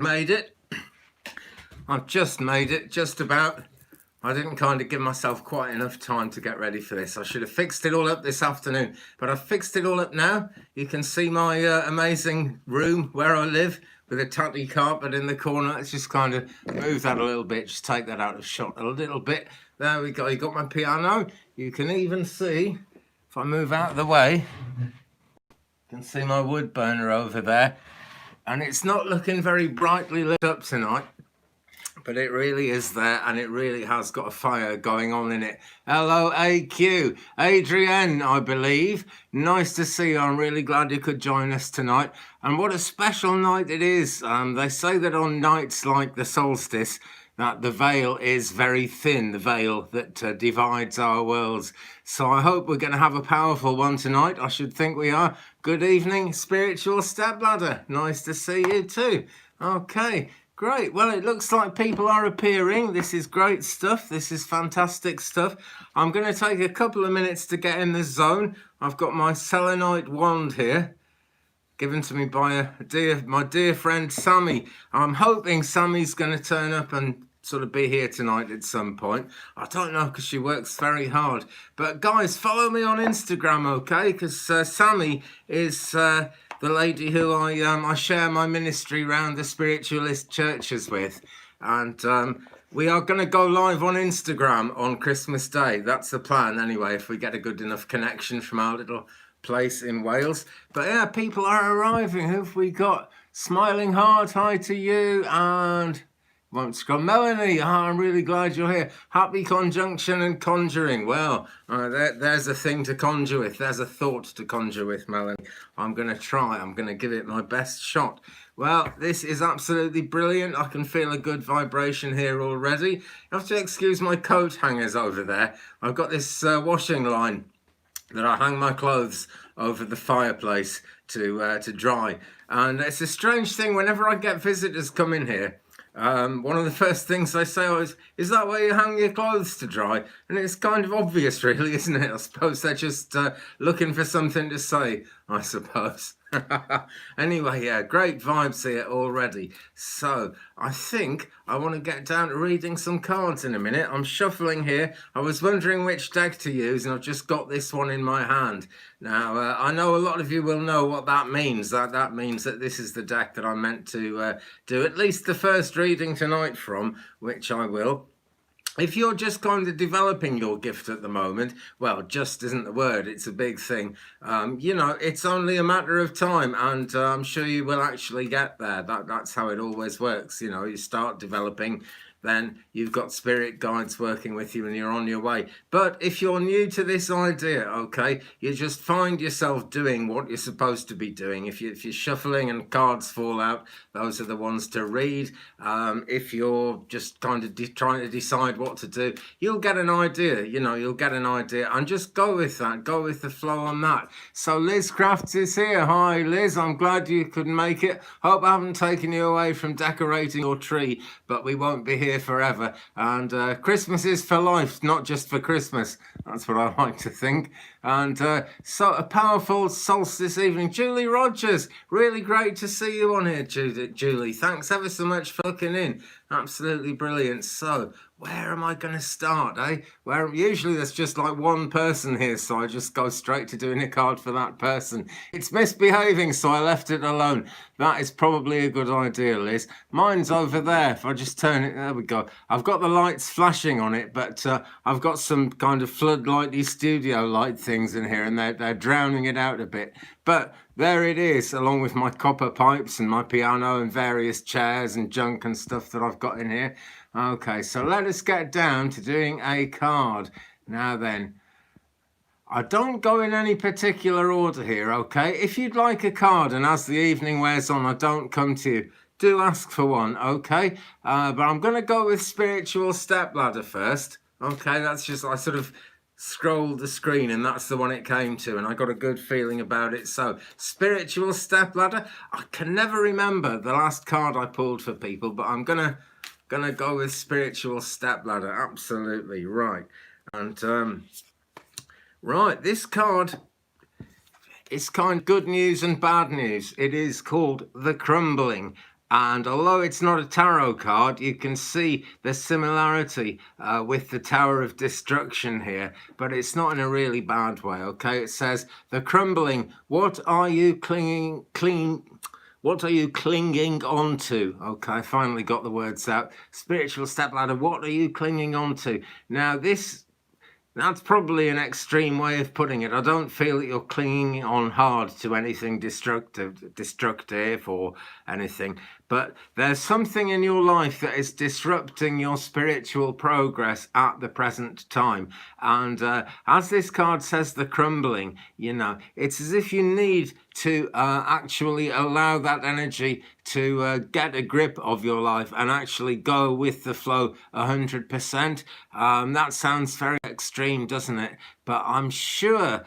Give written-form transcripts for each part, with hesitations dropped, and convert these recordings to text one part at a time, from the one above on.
Made it. I've just made it, just about. I didn't kind of give myself quite enough time to get ready for this. I should have fixed it all up this afternoon, but I've fixed it all up now. You can see my amazing room where I live with a tatty carpet in the corner. Let's just kind of move that a little bit, just take that out of shot a little bit. There we go. You got my piano. You can even see, if I move out of the way, you can see my wood burner over there. And it's not looking very brightly lit up tonight, but it really is there, and it really has got a fire going on in it. Hello, AQ. Adrienne, I believe. Nice to see you. I'm really glad you could join us tonight. And what a special night it is. They say that on nights like the solstice, that the veil is very thin, the veil that divides our worlds. So I hope we're going to have a powerful one tonight. I should think we are. Good evening, Spiritual Stepladder. Nice to see you too. Okay, great. Well, it looks like people are appearing. This is great stuff. This is fantastic stuff. I'm going to take a couple of minutes to get in the zone. I've got my selenite wand here, given to me by my dear friend Sammy. I'm hoping Sammy's going to turn up and sort of be here tonight at some point. I don't know, because she works very hard. But guys, follow me on Instagram, okay? Because Sammy is the lady who I share my ministry around the spiritualist churches with. And we are going to go live on Instagram on Christmas Day. That's the plan anyway, if we get a good enough connection from our little place in Wales. But yeah, people are arriving. Who have we got? Smiling Heart, hi to you. And won't scroll. Melanie, I'm really glad you're here. Happy conjunction and conjuring. Well, there's a thing to conjure with. There's a thought to conjure with, Melanie. I'm going to try. I'm going to give it my best shot. Well, this is absolutely brilliant. I can feel a good vibration here already. You have to excuse my coat hangers over there. I've got this washing line that I hang my clothes over the fireplace to dry. And it's a strange thing, whenever I get visitors come in here, one of the first things they say is that where you hang your clothes to dry? And it's kind of obvious, really, isn't it? I suppose they're just looking for something to say, I suppose. Anyway, yeah, great vibes here already. So I think I want to get down to reading some cards in a minute. I'm shuffling here. I was wondering which deck to use, and I've just got this one in my hand. Now, I know a lot of you will know what that means. That means that this is the deck that I meant to do at least the first reading tonight from, which I will. If you're just kind of developing your gift at the moment, well, just isn't the word, it's a big thing. You know, it's only a matter of time, and I'm sure you will actually get there. That's how it always works. You know, you start developing, then you've got spirit guides working with you and you're on your way. But if you're new to this idea, okay, you just find yourself doing what you're supposed to be doing. If you're shuffling and cards fall out, those are the ones to read. If you're just kind of trying to decide what to do, you'll get an idea, you know, you'll get an idea, and just go with that, go with the flow on that. So Liz Crafts is here. Hi Liz, I'm glad you could make it. Hope I haven't taken you away from decorating your tree, but we won't be here forever. And Christmas is for life, not just for Christmas. That's what I like to think. And so a powerful solstice evening. Julie Rogers, really great to see you on here, Julie. Thanks ever so much for looking in. Absolutely brilliant. So where am I going to start, eh? Where usually there's just like one person here, so I just go straight to doing a card for that person. It's misbehaving, so I left it alone. That is probably a good idea, Liz. Mine's over there. If I just turn it, there we go. I've got the lights flashing on it, but I've got some kind of floodlighty studio light things in here, and they're drowning it out a bit. But there it is, along with my copper pipes and my piano and various chairs and junk and stuff that I've got in here. Okay, so let us get down to doing a card. Now then, I don't go in any particular order here, okay? If you'd like a card, and as the evening wears on, I don't come to you, do ask for one, okay? But I'm going to go with Spiritual Stepladder first. Okay, that's just, I sort of scrolled the screen and that's the one it came to, and I got a good feeling about it. So Spiritual Stepladder. I can never remember the last card I pulled for people, but I'm gonna go with Spiritual Stepladder. Absolutely right. And right, this card is kind of good news and bad news. It is called The Crumbling. And although it's not a tarot card, you can see the similarity with the Tower of Destruction here, but it's not in a really bad way, okay? It says, the crumbling, what are you clinging on to? Okay, I finally got the words out. Spiritual stepladder, what are you clinging on to? Now, that's probably an extreme way of putting it. I don't feel that you're clinging on hard to anything destructive or anything, but there's something in your life that is disrupting your spiritual progress at the present time. And as this card says, the crumbling, you know, it's as if you need to actually allow that energy to get a grip of your life and actually go with the flow 100%. That sounds very extreme, doesn't it? But I'm sure,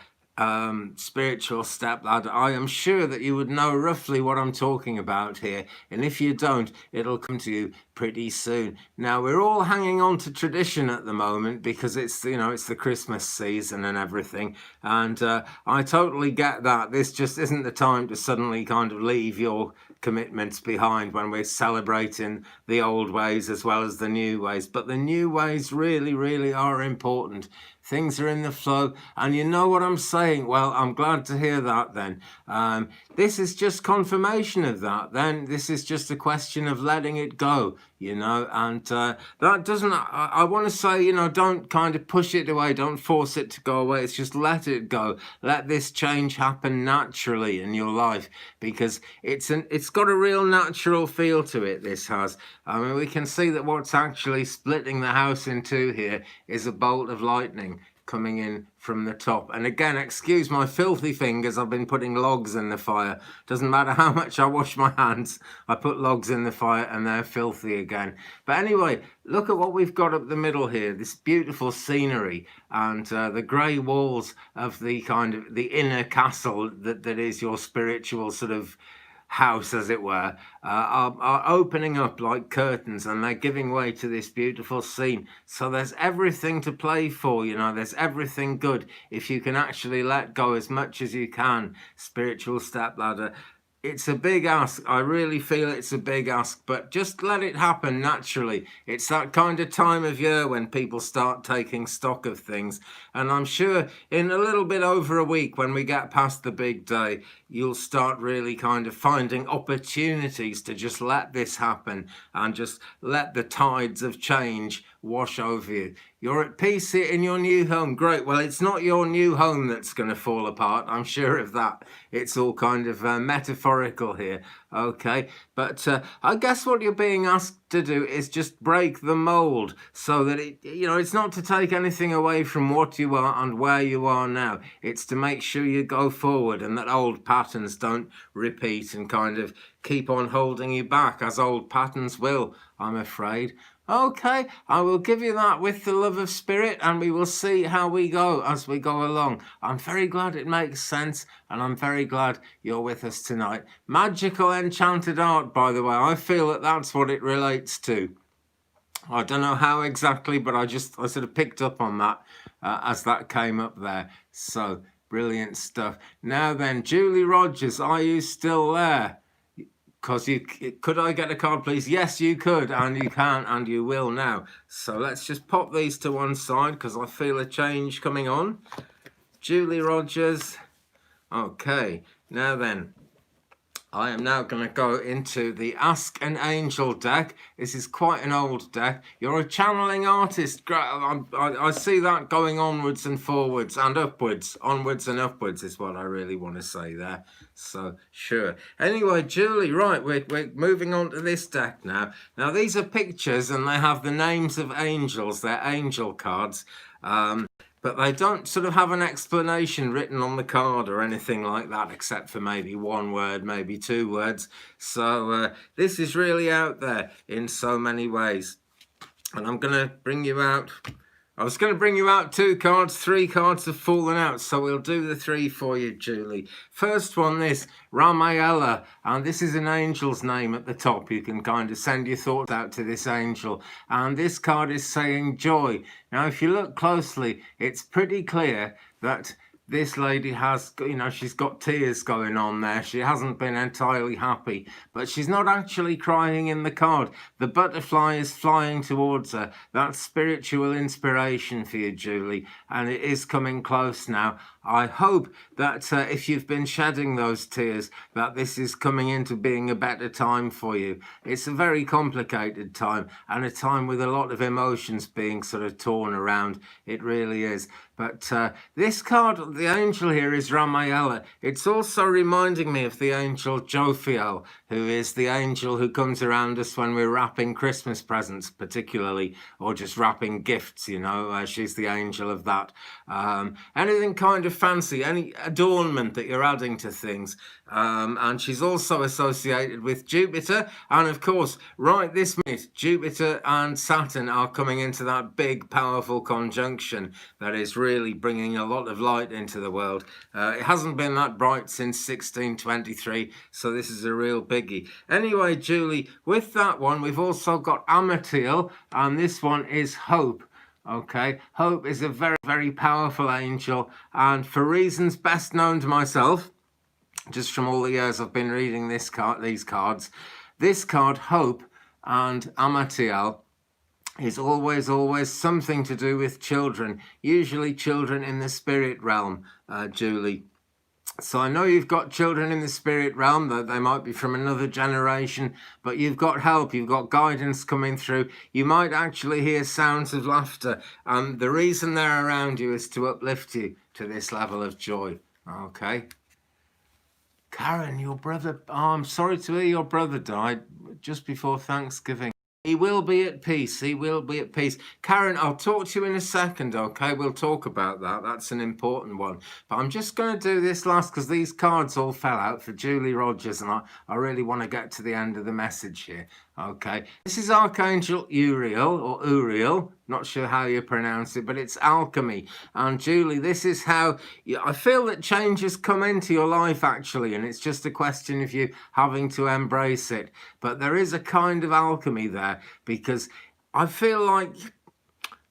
spiritual stepladder, I am sure that you would know roughly what I'm talking about here. And if you don't, it'll come to you pretty soon. Now, we're all hanging on to tradition at the moment because it's, you know, it's the Christmas season and everything. And I totally get that. This just isn't the time to suddenly kind of leave your commitments behind when we're celebrating the old ways as well as the new ways. But the new ways really, really are important. Things are in the flow, and you know what I'm saying. Well, I'm glad to hear that then. This is just confirmation of that. Then this is just a question of letting it go, you know, and that doesn't, I want to say, you know, don't kind of push it away, don't force it to go away. It's just let it go. Let this change happen naturally in your life, because it's got a real natural feel to it, this has. I mean, we can see that what's actually splitting the house in two here is a bolt of lightning coming in from the top. And again, excuse my filthy fingers, I've been putting logs in the fire. Doesn't matter how much I wash my hands, I put logs in the fire and they're filthy again. But anyway, look at what we've got up the middle here, this beautiful scenery and the grey walls of the kind of the inner castle that is your spiritual sort of house, as it were, are opening up like curtains, and they're giving way to this beautiful scene. So there's everything to play for, you know, there's everything good if you can actually let go as much as you can, spiritual stepladder. It's a big ask. I really feel it's a big ask, but just let it happen naturally. It's that kind of time of year when people start taking stock of things. And I'm sure in a little bit over a week, when we get past the big day, you'll start really kind of finding opportunities to just let this happen and just let the tides of change wash over you. You're at peace here in your new home. Great. Well, it's not your new home that's going to fall apart. I'm sure of that. It's all kind of metaphorical here. Okay. But I guess what you're being asked to do is just break the mold so that it, you know, it's not to take anything away from what you are and where you are now. It's to make sure you go forward and that old patterns don't repeat and kind of keep on holding you back, as old patterns will, I'm afraid. Okay, I will give you that with the love of spirit, and we will see how we go as we go along. I'm very glad it makes sense, and I'm very glad you're with us tonight. Magical enchanted art, by the way. I feel that that's what it relates to. I don't know how exactly, but I sort of picked up on that as that came up there. So, brilliant stuff. Now then, Julie Rogers, are you still there? Because could I get a card, please? Yes, you could, and you can, and you will now. So let's just pop these to one side because I feel a change coming on. Julie Rogers. Okay, now then, I am now going to go into the Ask an Angel deck. This is quite an old deck. You're a channeling artist. I see that going onwards and forwards and upwards. Onwards and upwards is what I really want to say there. So, sure. Anyway, Julie, right, we're moving on to this deck now. Now, these are pictures and they have the names of angels. They're angel cards. But they don't sort of have an explanation written on the card or anything like that, except for maybe one word, maybe two words. So this is really out there in so many ways. And I'm going to bring you out. I was going to bring you out two cards. Three cards have fallen out, so we'll do the three for you, Julie. First one, this, Ramaela, and this is an angel's name at the top. You can kind of send your thoughts out to this angel. And this card is saying joy. Now, if you look closely, it's pretty clear that this lady has, you know, she's got tears going on there. She hasn't been entirely happy, but she's not actually crying in the card. The butterfly is flying towards her. That's spiritual inspiration for you, Julie, and it is coming close now. I hope that if you've been shedding those tears, that this is coming into being a better time for you. It's a very complicated time, and a time with a lot of emotions being sort of torn around. It really is. But this card, the angel here, is Ramaela. It's also reminding me of the angel Jophiel, who is the angel who comes around us when we're wrapping Christmas presents, particularly, or just wrapping gifts, you know. She's the angel of that. Anything kind of fancy, any adornment that you're adding to things. And she's also associated with Jupiter. And of course, right this minute, Jupiter and Saturn are coming into that big, powerful conjunction that is really bringing a lot of light into the world. It hasn't been that bright since 1623, so this is a real biggie. Anyway, Julie, with that one, we've also got Amatiel, and this one is Hope. Okay, Hope is a very, very powerful angel, and for reasons best known to myself, just from all the years I've been reading these cards, this card, Hope, and Amatiel, is always something to do with children, usually children in the spirit realm, Julie. So I know you've got children in the spirit realm, that they might be from another generation, but you've got help, you've got guidance coming through. You might actually hear sounds of laughter, and the reason they're around you is to uplift you to this level of joy. Okay. Karen, your brother, I'm sorry to hear your brother died just before Thanksgiving. He will be at peace. He will be at peace. Karen, I'll talk to you in a second, okay? We'll talk about that. That's an important one. But I'm just going to do this last because these cards all fell out for Julie Rogers, and I really want to get to the end of the message here, okay? This is Archangel Uriel, or Uriel. Not sure how you pronounce it, but it's alchemy. And Julie, this is how I feel that changes come into your life, actually, and it's just a question of you having to embrace it. But there is a kind of alchemy there, because I feel like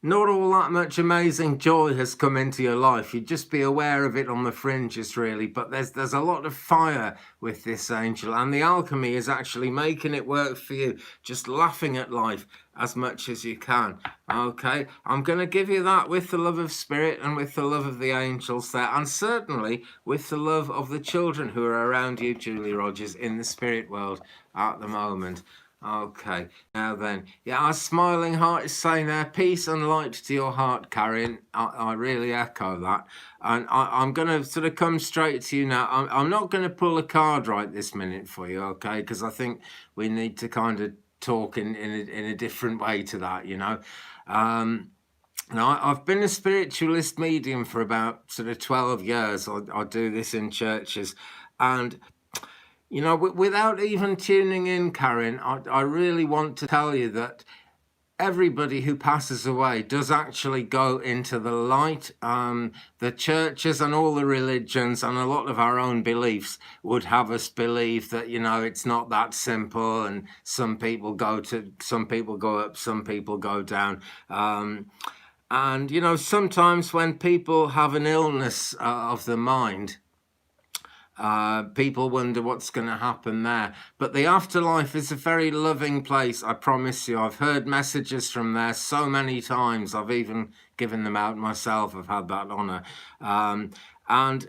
not all that much amazing joy has come into your life. You'd just be aware of it on the fringes, really. But there's a lot of fire with this angel, and the alchemy is actually making it work for you, just laughing at life as much as you can. Okay, I'm going to give you that with the love of spirit and with the love of the angels there, and certainly with the love of the children who are around you, Julie Rogers, in the spirit world at the moment. Okay, now then, yeah, our smiling heart is saying there, peace and light to your heart, Karen. I really echo that. And I'm going to sort of come straight to you now. I'm not going to pull a card right this minute for you, okay, because I think we need to kind of talk in a different way to that, you know. Now, I've been a spiritualist medium for about sort of 12 years. I do this in churches, and you know, without even tuning in, Karen, I really want to tell you that everybody who passes away does actually go into the light. The churches and all the religions and a lot of our own beliefs would have us believe that, you know, it's not that simple, and some people go up, some people go down. And, you know, sometimes when people have an illness of the mind, people wonder what's going to happen there. But the afterlife is a very loving place, I promise you. I've heard messages from there so many times. I've even given them out myself. I've had that honor. And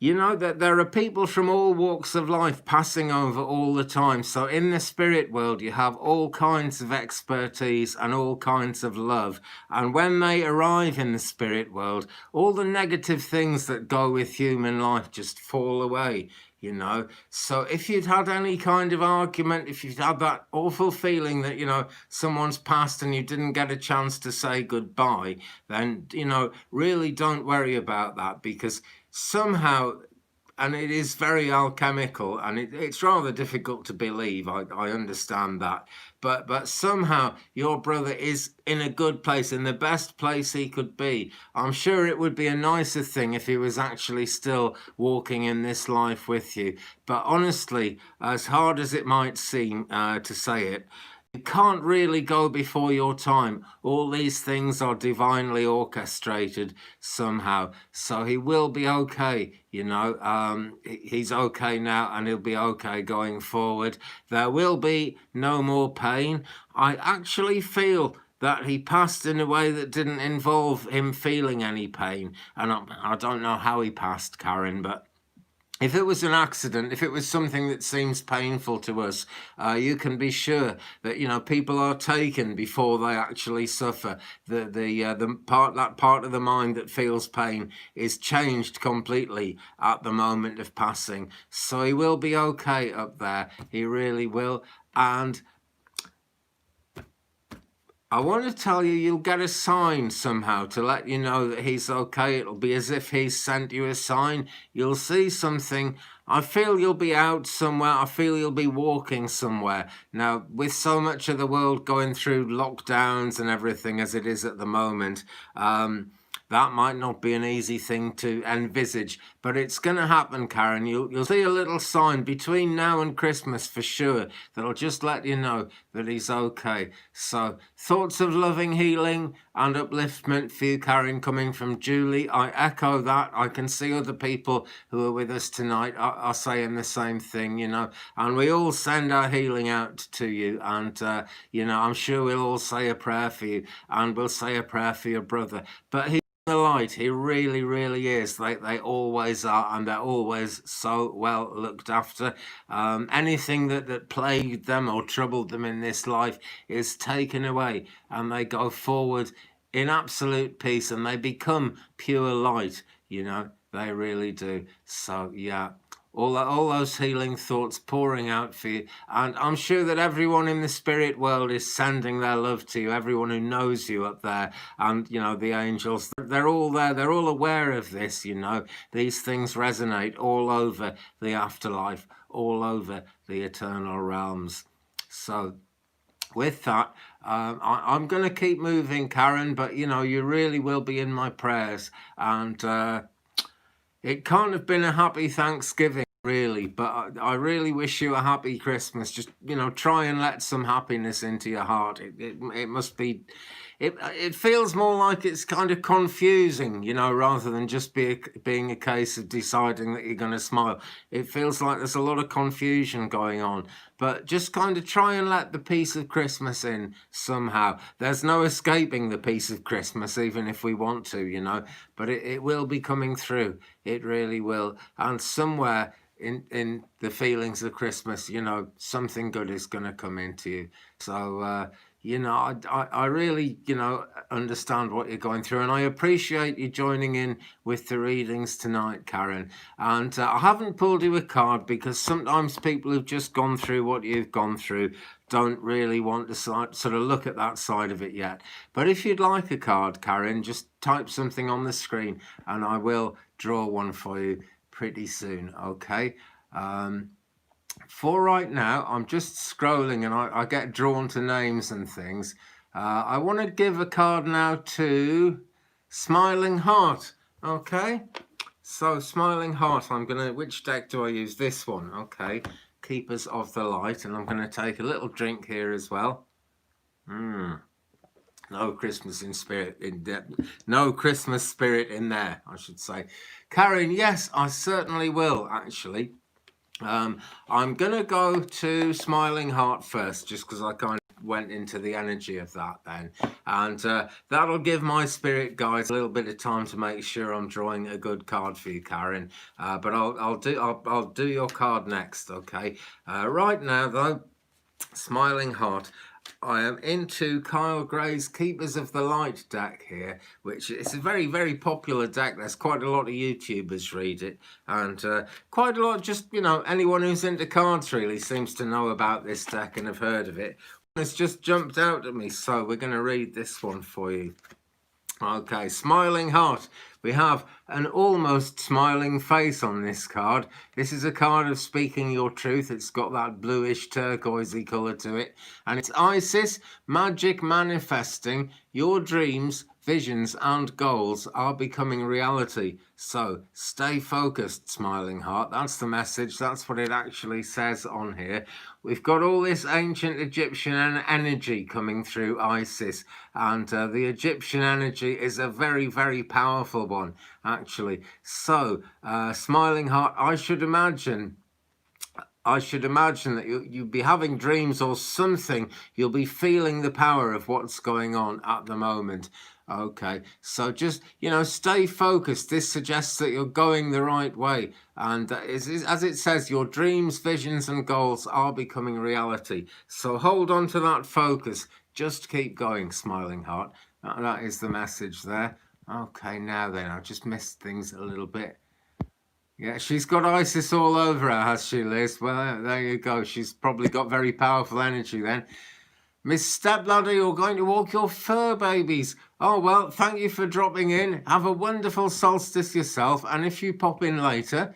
you know that there are people from all walks of life passing over all the time. So in the spirit world, you have all kinds of expertise and all kinds of love. And when they arrive in the spirit world, all the negative things that go with human life just fall away, you know. So if you'd had any kind of argument, if you'd had that awful feeling that, you know, someone's passed and you didn't get a chance to say goodbye, then, you know, really don't worry about that, because somehow, and it is very alchemical, and it's rather difficult to believe, I understand that, but somehow your brother is in a good place, in the best place he could be. I'm sure it would be a nicer thing if he was actually still walking in this life with you, but honestly, as hard as it might seem to say it, You can't really go before your time. All these things are divinely orchestrated somehow. So he will be okay, you know. He's okay now, and he'll be okay going forward. There will be no more pain. I actually feel that he passed in a way that didn't involve him feeling any pain. And I don't know how he passed, Karen, but if it was an accident, if it was something that seems painful to us, you can be sure that, you know, people are taken before they actually suffer. That part of the mind that feels pain is changed completely at the moment of passing. So he will be okay up there. He really will. And I want to tell you, you'll get a sign somehow to let you know that he's okay. It'll be as if he's sent you a sign. You'll see something. I feel you'll be out somewhere. I feel you'll be walking somewhere. Now, with so much of the world going through lockdowns and everything as it is at the moment, that might not be an easy thing to envisage, but it's going to happen, Karen. You'll see a little sign between now and Christmas for sure that'll just let you know that he's okay. So, thoughts of loving, healing, and upliftment for you, Karen, coming from Julie. I echo that. I can see other people who are with us tonight are saying the same thing, you know, and we all send our healing out to you. And, you know, I'm sure we'll all say a prayer for you, and we'll say a prayer for your brother. But the light, he really, really is. They always are, and they're always so well looked after. Anything that plagued them or troubled them in this life is taken away, and they go forward in absolute peace, and they become pure light, you know. They really do. So yeah, all those healing thoughts pouring out for you. And I'm sure that everyone in the spirit world is sending their love to you, everyone who knows you up there. And, you know, the angels, they're all there. They're all aware of this, you know. These things resonate all over the afterlife, all over the eternal realms. So with that, I'm going to keep moving, Karen, but, you know, you really will be in my prayers. And it can't have been a happy Thanksgiving, really, but I really wish you a happy Christmas. Just, you know, try and let some happiness into your heart. It must be, it feels more like it's kind of confusing, you know, rather than just being a case of deciding that you're going to smile. It feels like there's a lot of confusion going on. But just kind of try and let the peace of Christmas in somehow. There's no escaping the peace of Christmas, even if we want to, you know. But it will be coming through. It really will. And somewhere in the feelings of Christmas, you know, something good is going to come into you. So, you know, I really, you know, understand what you're going through, and I appreciate you joining in with the readings tonight, Karen. And I haven't pulled you a card because sometimes people who've just gone through what you've gone through don't really want to sort of look at that side of it yet. But if you'd like a card, Karen, just type something on the screen and I will draw one for you pretty soon, okay? For right now, I'm just scrolling and I get drawn to names and things. I want to give a card now to Smiling Heart. Okay, so Smiling Heart, which deck do I use? This one, okay. Keepers of the Light, and I'm going to take a little drink here as well. No Christmas no Christmas spirit in there, I should say. Karen, yes, I certainly will, actually. I'm going to go to Smiling Heart first, just because I kind of went into the energy of that then. And that'll give my spirit guides a little bit of time to make sure I'm drawing a good card for you, Karen. But I'll do your card next, okay? Right now, though, Smiling Heart, I am into Kyle Gray's Keepers of the Light deck here, which is a very, very popular deck. There's quite a lot of YouTubers read it, and quite a lot, just, you know, anyone who's into cards really seems to know about this deck and have heard of it. It's just jumped out at me, so we're going to read this one for you. Okay, Smiling Heart. We have an almost smiling face on this card. This is a card of speaking your truth. It's got that bluish turquoisey colour to it. And it's Isis, magic manifesting your dreams visions and goals are becoming reality. So stay focused, smiling heart. That's the message. That's what it actually says on here. We've got all this ancient Egyptian energy coming through Isis, and the Egyptian energy is a very, very powerful one, actually. So, smiling heart, I should imagine that you'll be having dreams or something. You'll be feeling the power of what's going on at the moment. Okay, so just, stay focused. This suggests that you're going the right way. And as it says, your dreams, visions, and goals are becoming reality. So hold on to that focus. Just keep going, smiling heart. That is the message there. Okay, now then, I just missed things a little bit. Yeah, she's got Isis all over her, has she, Liz? Well, there you go. She's probably got very powerful energy then. Miss Stepladder, you're going to walk your fur babies. Oh, well, thank you for dropping in. Have a wonderful solstice yourself. And if you pop in later,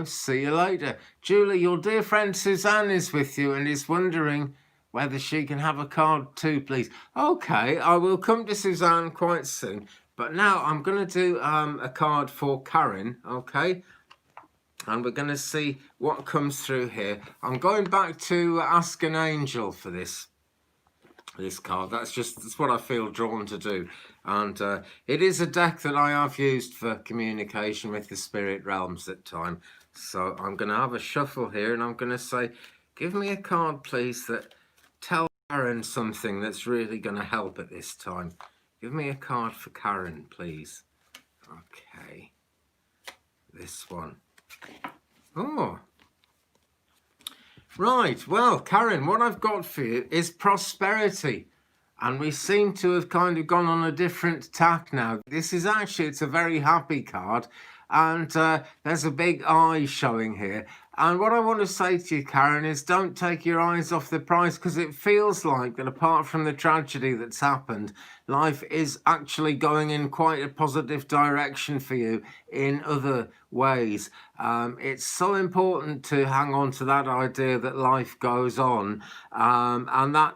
see you later. Julie, your dear friend Suzanne is with you and is wondering whether she can have a card too, please. Okay, I will come to Suzanne quite soon. But now I'm going to do a card for Karen, okay? And we're going to see what comes through here. I'm going back to ask an angel for this card. That's what I feel drawn to do. And it is a deck that I have used for communication with the spirit realms at times. So I'm going to have a shuffle here and I'm going to say, give me a card, please, that tells Karen something that's really going to help at this time. Give me a card for Karen, please. Okay. This one. Oh. Right. Well, Karen, what I've got for you is prosperity. And we seem to have kind of gone on a different tack now. This is actually, it's a very happy card. And there's a big eye showing here. And what I want to say to you, Karen, is don't take your eyes off the prize, because it feels like that apart from the tragedy that's happened, life is actually going in quite a positive direction for you in other ways. It's so important to hang on to that idea that life goes on, and that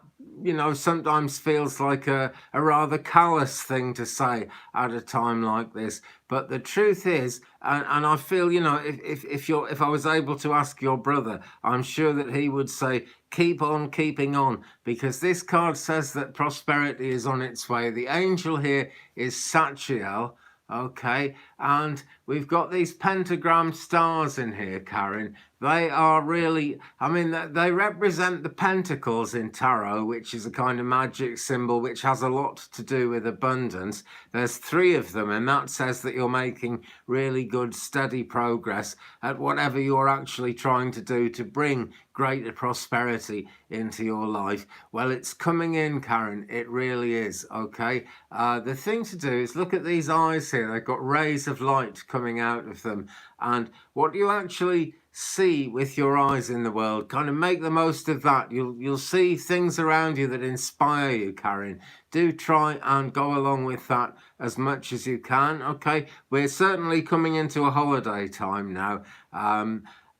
sometimes feels like a rather callous thing to say at a time like this. But the truth is, and I feel, if I was able to ask your brother, I'm sure that he would say, keep on keeping on, because this card says that prosperity is on its way. The angel here is Sachiel. Okay, and we've got these pentagram stars in here, Karen. They are really, they represent the pentacles in tarot, which is a kind of magic symbol which has a lot to do with abundance. There's 3 of them, and that says that you're making really good, steady progress at whatever you're actually trying to do to bring greater prosperity into your life. Well, it's coming in, Karen. It really is, okay? The thing to do is look at these eyes here. They've got rays of light coming out of them. And what you actually see with your eyes in the world, kind of make the most of that. You'll see things around you that inspire you, Karen. Do try and go along with that as much as you can, okay? We're certainly coming into a holiday time now.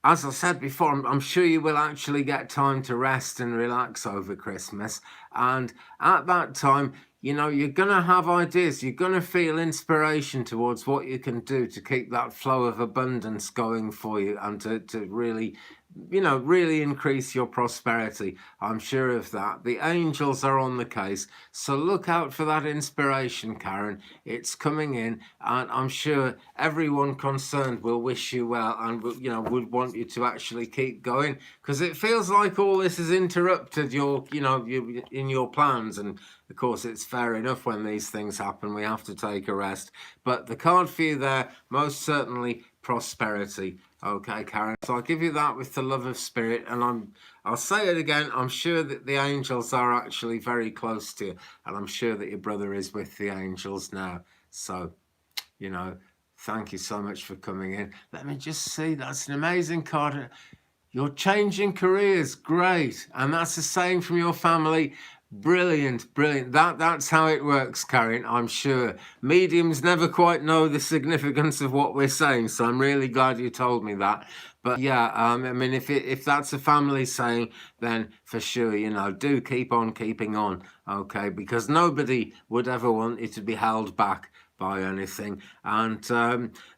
As I said before, I'm sure you will actually get time to rest and relax over Christmas. And at that time, you're going to have ideas. You're going to feel inspiration towards what you can do to keep that flow of abundance going for you and to really, really increase your prosperity. I'm sure of that. The angels are on the case. So look out for that inspiration, Karen. It's coming in, and I'm sure everyone concerned will wish you well and, would want you to actually keep going, because it feels like all this has interrupted your, in your plans. And of course, it's fair enough when these things happen. We have to take a rest. But the card for you there, most certainly prosperity. Okay, Karen. So I'll give you that with the love of spirit. And I'll say it again. I'm sure that the angels are actually very close to you. And I'm sure that your brother is with the angels now. So, thank you so much for coming in. Let me just see. That's an amazing card. You're changing careers. Great. And that's the same from your family. Brilliant, brilliant. That's how it works, Karen, I'm sure. Mediums never quite know the significance of what we're saying, so I'm really glad you told me that. But yeah, I mean, if that's a family saying, then for sure, you know, do keep on keeping on, okay? Because nobody would ever want you to be held back by anything. And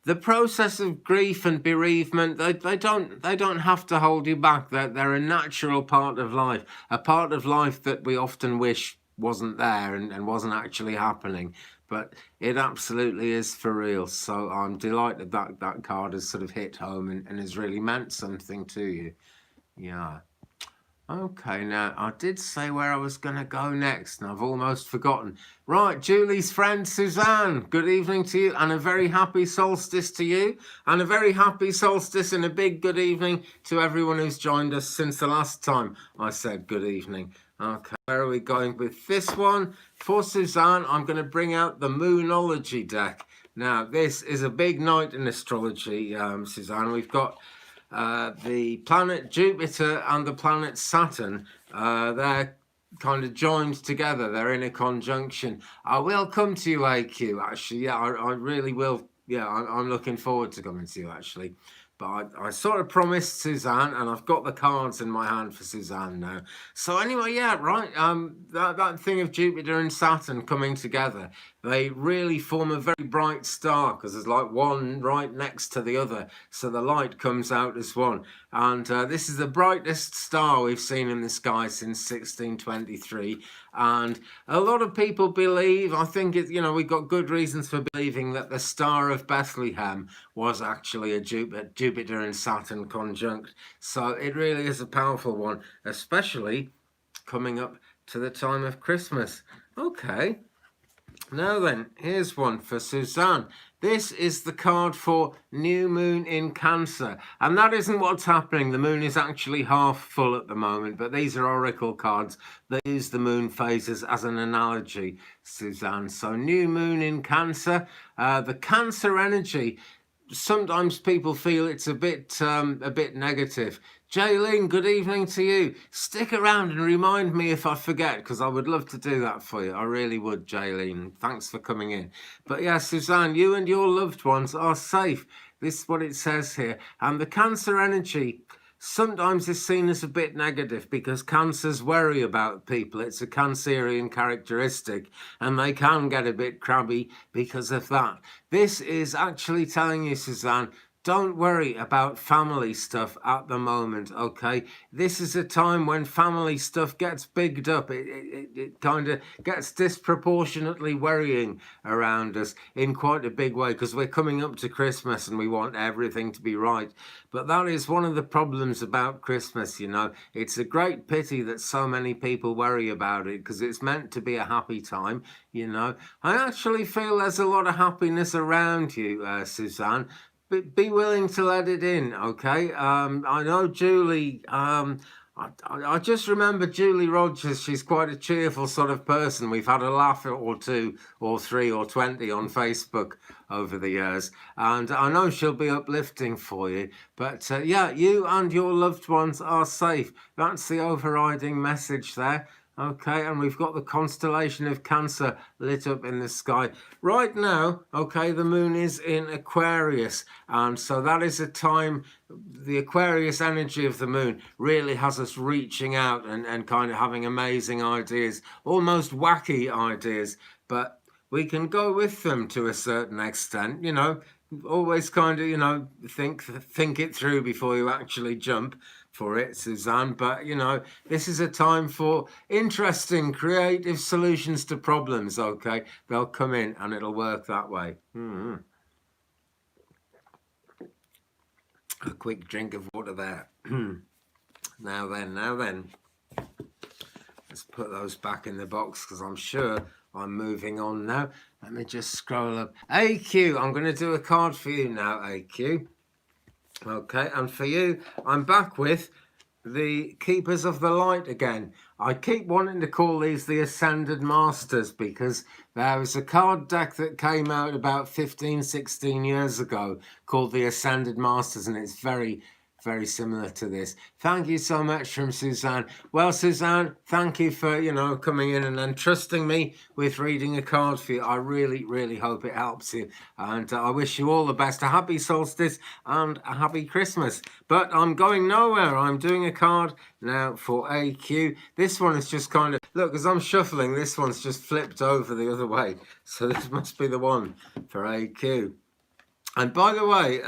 the process of grief and bereavement, they don't have to hold you back. They're a natural part of life, a part of life that we often wish wasn't there and wasn't actually happening. But it absolutely is for real. So I'm delighted that that card has sort of hit home and has really meant something to you. Yeah. Okay, now I did say where I was going to go next, and I've almost forgotten. Right, Julie's friend Suzanne, good evening to you, and a very happy solstice to you, and a very happy solstice and a big good evening to everyone who's joined us since the last time I said good evening. Okay, where are we going with this one? For Suzanne, I'm going to bring out the Moonology deck. Now, this is a big night in astrology, Suzanne. We've got the planet Jupiter and the planet Saturn, they're kind of joined together. They're in a conjunction. I will come to you, AQ, actually. Yeah, I really will. Yeah, I'm looking forward to coming to you, actually. But I sort of promised Suzanne, and I've got the cards in my hand for Suzanne now. So anyway, yeah, right. That thing of Jupiter and Saturn coming together, they really form a very bright star because there's like one right next to the other. So the light comes out as one. And this is the brightest star we've seen in the sky since 1623. And a lot of people believe, I think, we've got good reasons for believing that the Star of Bethlehem was actually a Jupiter and Saturn conjunct. So it really is a powerful one, especially coming up to the time of Christmas. Okay. Now then, here's one for Suzanne. This is the card for New Moon in Cancer. And that isn't what's happening. The moon is actually half full at the moment, but these are oracle cards. They use the moon phases as an analogy, Suzanne. So New Moon in Cancer. The Cancer energy, sometimes people feel it's a bit negative. Jaylene, good evening to you. Stick around and remind me if I forget, because I would love to do that for you. I really would, Jaylene. Thanks for coming in. But yeah, Suzanne, you and your loved ones are safe. This is what it says here. And the Cancer energy sometimes is seen as a bit negative because cancers worry about people. It's a Cancerian characteristic, and they can get a bit crabby because of that. This is actually telling you, Suzanne, don't worry about family stuff at the moment, okay? This is a time when family stuff gets bigged up. It kind of gets disproportionately worrying around us in quite a big way because we're coming up to Christmas and we want everything to be right. But that is one of the problems about Christmas, you know. It's a great pity that so many people worry about it because it's meant to be a happy time, you know. I actually feel there's a lot of happiness around you, Suzanne. Be willing to let it in, okay? I know Julie, I just remember Julie Rogers. She's quite a cheerful sort of person. We've had a laugh or two or three or 20 on Facebook over the years. And I know she'll be uplifting for you. But yeah, you and your loved ones are safe. That's the overriding message there. Okay, and we've got the constellation of Cancer lit up in the sky. Right now, okay, the moon is in Aquarius, and so that is a time, the Aquarius energy of the moon really has us reaching out and kind of having amazing ideas, almost wacky ideas, but we can go with them to a certain extent, you know, always kind of, you know, think it through before you actually jump for it, Suzanne. But you know, this is a time for interesting, creative solutions to problems. Okay, they'll come in and it'll work that way. A quick drink of water there. Now then, let's put those back in the box because I'm sure I'm moving on now. Let me just scroll up. AQ, I'm going to do a card for you now, AQ. Okay, and for you, I'm back with the Keepers of the Light again. I keep wanting to call these the Ascended Masters because there was a card deck that came out about 15, 16 years ago called the Ascended Masters, and it's very, very similar to this. Thank you so much from Suzanne. Well, Suzanne, thank you for, coming in and then trusting me with reading a card for you. I really, really hope it helps you. And I wish you all the best. A happy solstice and a happy Christmas. But I'm going nowhere. I'm doing a card now for AQ. This one is just kind of, look, as I'm shuffling, this one's just flipped over the other way. So this must be the one for AQ. And by the way,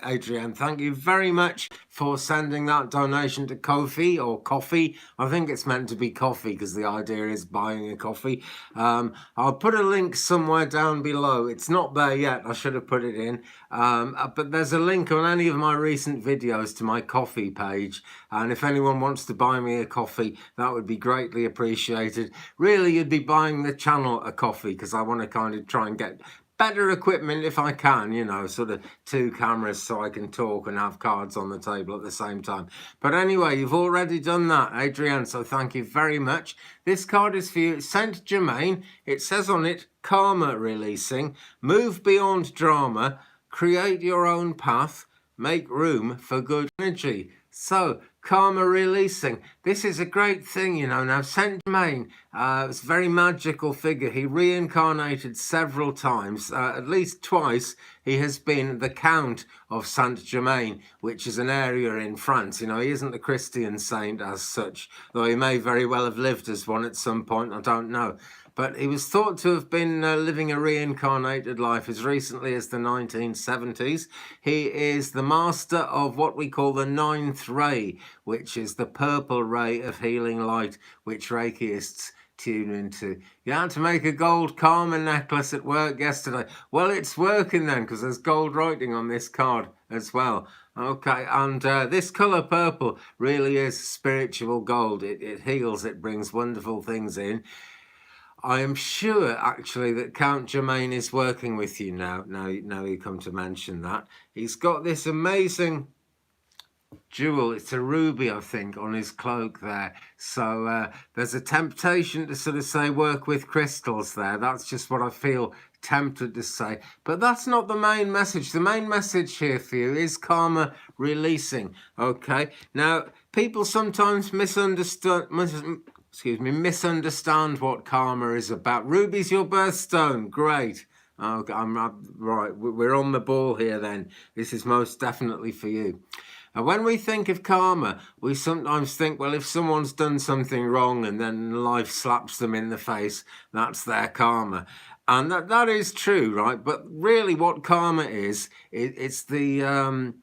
Adrienne, thank you very much for sending that donation to Ko-fi or coffee. I think it's meant to be coffee because the idea is buying a coffee. I'll put a link somewhere down below. It's not there yet. I should have put it in. But there's a link on any of my recent videos to my coffee page. And if anyone wants to buy me a coffee, that would be greatly appreciated. Really, you'd be buying the channel a coffee because I want to kind of try and get better equipment if I can, sort of 2 cameras so I can talk and have cards on the table at the same time. But anyway, you've already done that, Adrienne, so thank you very much. This card is for you, Saint-Germain. It says on it, karma releasing, move beyond drama, create your own path, make room for good energy. So, karma releasing. This is a great thing, Now, Saint-Germain, it's a very magical figure. He reincarnated several times, at least twice. He has been the Count of Saint-Germain, which is an area in France. He isn't a Christian saint as such, though he may very well have lived as one at some point. I don't know. But he was thought to have been living a reincarnated life as recently as the 1970s. He is the master of what we call the 9th ray, which is the purple ray of healing light, which Reikeists tune into. You had to make a gold karma necklace at work yesterday. Well, it's working then, because there's gold writing on this card as well. Okay, and this colour purple really is spiritual gold. It heals, it brings wonderful things in. I am sure, actually, that Count Germain is working with you now. Now you come to mention that. He's got this amazing jewel. It's a ruby, I think, on his cloak there. So there's a temptation to sort of say work with crystals there. That's just what I feel tempted to say. But that's not the main message. The main message here for you is karma releasing. Okay? Now, people sometimes misunderstand what karma is about. Ruby's your birthstone. Great. Okay, I'm right. We're on the ball here then. This is most definitely for you. And when we think of karma, we sometimes think, well, if someone's done something wrong and then life slaps them in the face, that's their karma. And that is true, right? But really what karma is, it's the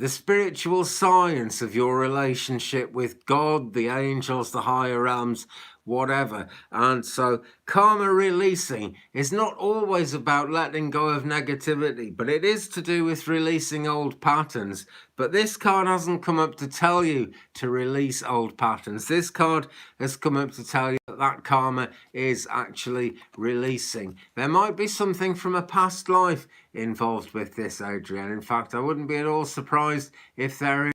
spiritual science of your relationship with God, the angels, the higher realms, whatever. And so karma releasing is not always about letting go of negativity, but it is to do with releasing old patterns. But this card hasn't come up to tell you to release old patterns. This card has come up to tell you that karma is actually releasing. There might be something from a past life involved with this, Adrienne. In fact, I wouldn't be at all surprised if there is.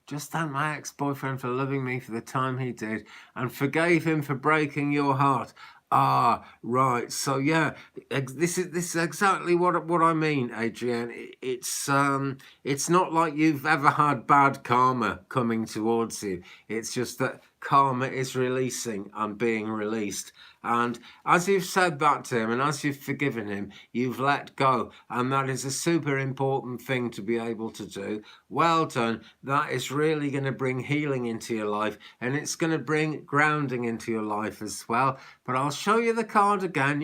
Just thank my ex-boyfriend for loving me for the time he did and forgave him for breaking your heart. Ah, right. So yeah, this is exactly what I mean, Adrienne. It's not like you've ever had bad karma coming towards you. It's just that karma is releasing and being released. And as you've said that to him and as you've forgiven him, you've let go. And that is a super important thing to be able to do. Well done. That is really going to bring healing into your life. And it's going to bring grounding into your life as well. But I'll show you the card again.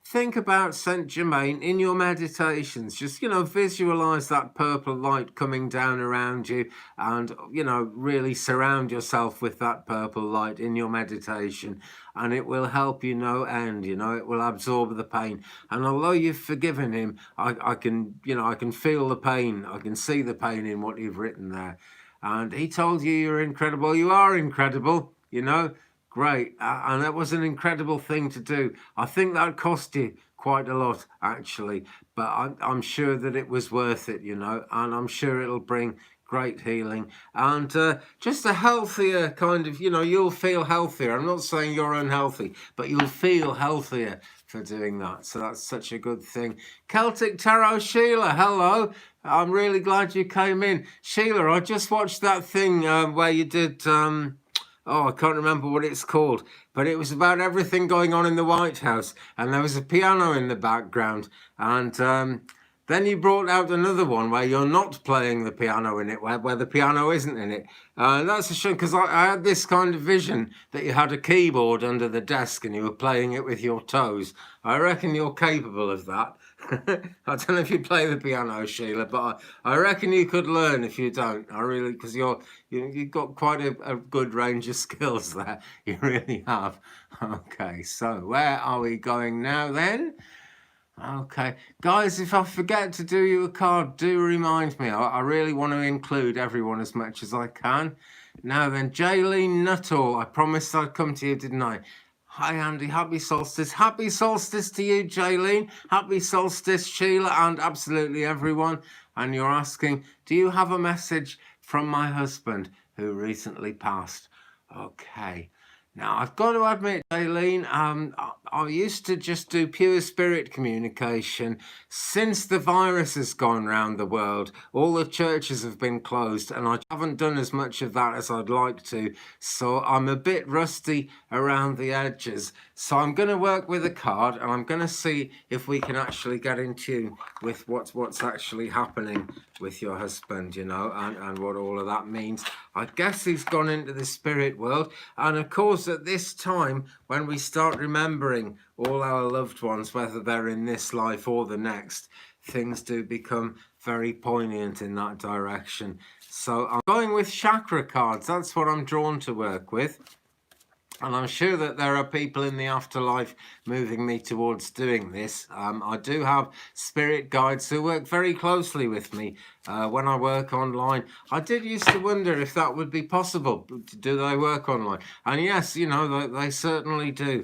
Think about Saint-Germain in your meditations. Just, visualize that purple light coming down around you and, really surround yourself with that purple light in your meditation. And it will help you no end, it will absorb the pain. And although you've forgiven him, I can feel the pain. I can see the pain in what you've written there. And he told you you're incredible. You are incredible, Great. And that was an incredible thing to do. I think that cost you quite a lot, actually. But I'm sure that it was worth it, and I'm sure it'll bring great healing, and just a healthier kind of, you'll feel healthier. I'm not saying you're unhealthy, but you'll feel healthier for doing that. So that's such a good thing. Celtic Tarot Sheila, hello. I'm really glad you came in. Sheila, I just watched that thing where you did, I can't remember what it's called, but it was about everything going on in the White House, and there was a piano in the background, and then you brought out another one where you're not playing the piano in it, where the piano isn't in it. That's a shame, because I had this kind of vision that you had a keyboard under the desk and you were playing it with your toes. I reckon you're capable of that. I don't know if you play the piano, Sheila, but I reckon you could learn if you don't. I really, because you've got quite a good range of skills there. You really have. Okay, so where are we going now then? Okay, guys, if I forget to do you a card, do remind me. I really want to include everyone as much as I can. Now then, Jaylene Nuttall, I promised I'd come to you, didn't I? Hi, Andy. Happy solstice. Happy solstice to you, Jaylene. Happy solstice, Sheila, and absolutely everyone. And you're asking, do you have a message from my husband who recently passed? Okay. Now, I've got to admit, Jaylene, I used to just do pure spirit communication. Since the virus has gone round the world, all the churches have been closed, and I haven't done as much of that as I'd like to. So I'm a bit rusty around the edges. So I'm going to work with a card, and I'm going to see if we can actually get in tune with what's actually happening with your husband, and what all of that means. I guess he's gone into the spirit world, and of course at this time when we start remembering all our loved ones, whether they're in this life or the next, things do become very poignant in that direction. So I'm going with chakra cards. That's what I'm drawn to work with. And I'm sure that there are people in the afterlife moving me towards doing this. I do have spirit guides who work very closely with me when I work online. I did used to wonder if that would be possible. Do they work online? And yes, they certainly do.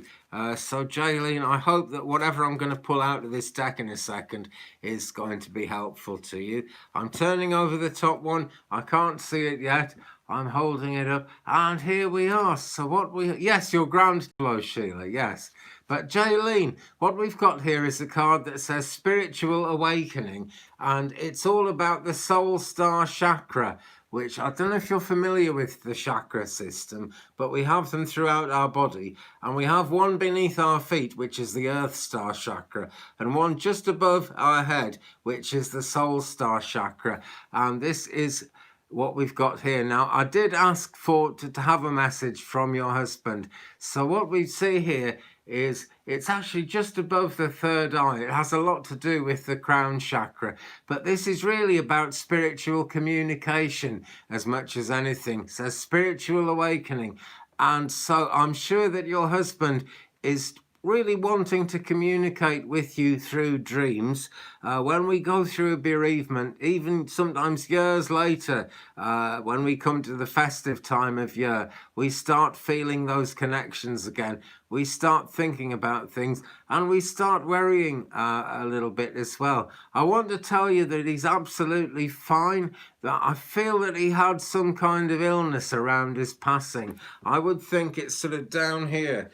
So, Jaylene, I hope that whatever I'm going to pull out of this deck in a second is going to be helpful to you. I'm turning over the top one. I can't see it yet. I'm holding it up, and here we are. So yes, your ground flow, Sheila, yes. But Jaylene, what we've got here is a card that says Spiritual Awakening, and it's all about the Soul Star Chakra, which I don't know if you're familiar with the chakra system, but we have them throughout our body, and we have one beneath our feet, which is the Earth Star Chakra, and one just above our head, which is the Soul Star Chakra, and this is what we've got here. Now, I did ask to have a message from your husband. So what we see here is it's actually just above the third eye. It has a lot to do with the crown chakra, but this is really about spiritual communication as much as anything. It says spiritual awakening. And so I'm sure that your husband is really wanting to communicate with you through dreams. When we go through a bereavement, even sometimes years later, when we come to the festive time of year, we start feeling those connections again. We start thinking about things, and we start worrying a little bit as well. I want to tell you that he's absolutely fine, that I feel that he had some kind of illness around his passing. I would think it's sort of down here.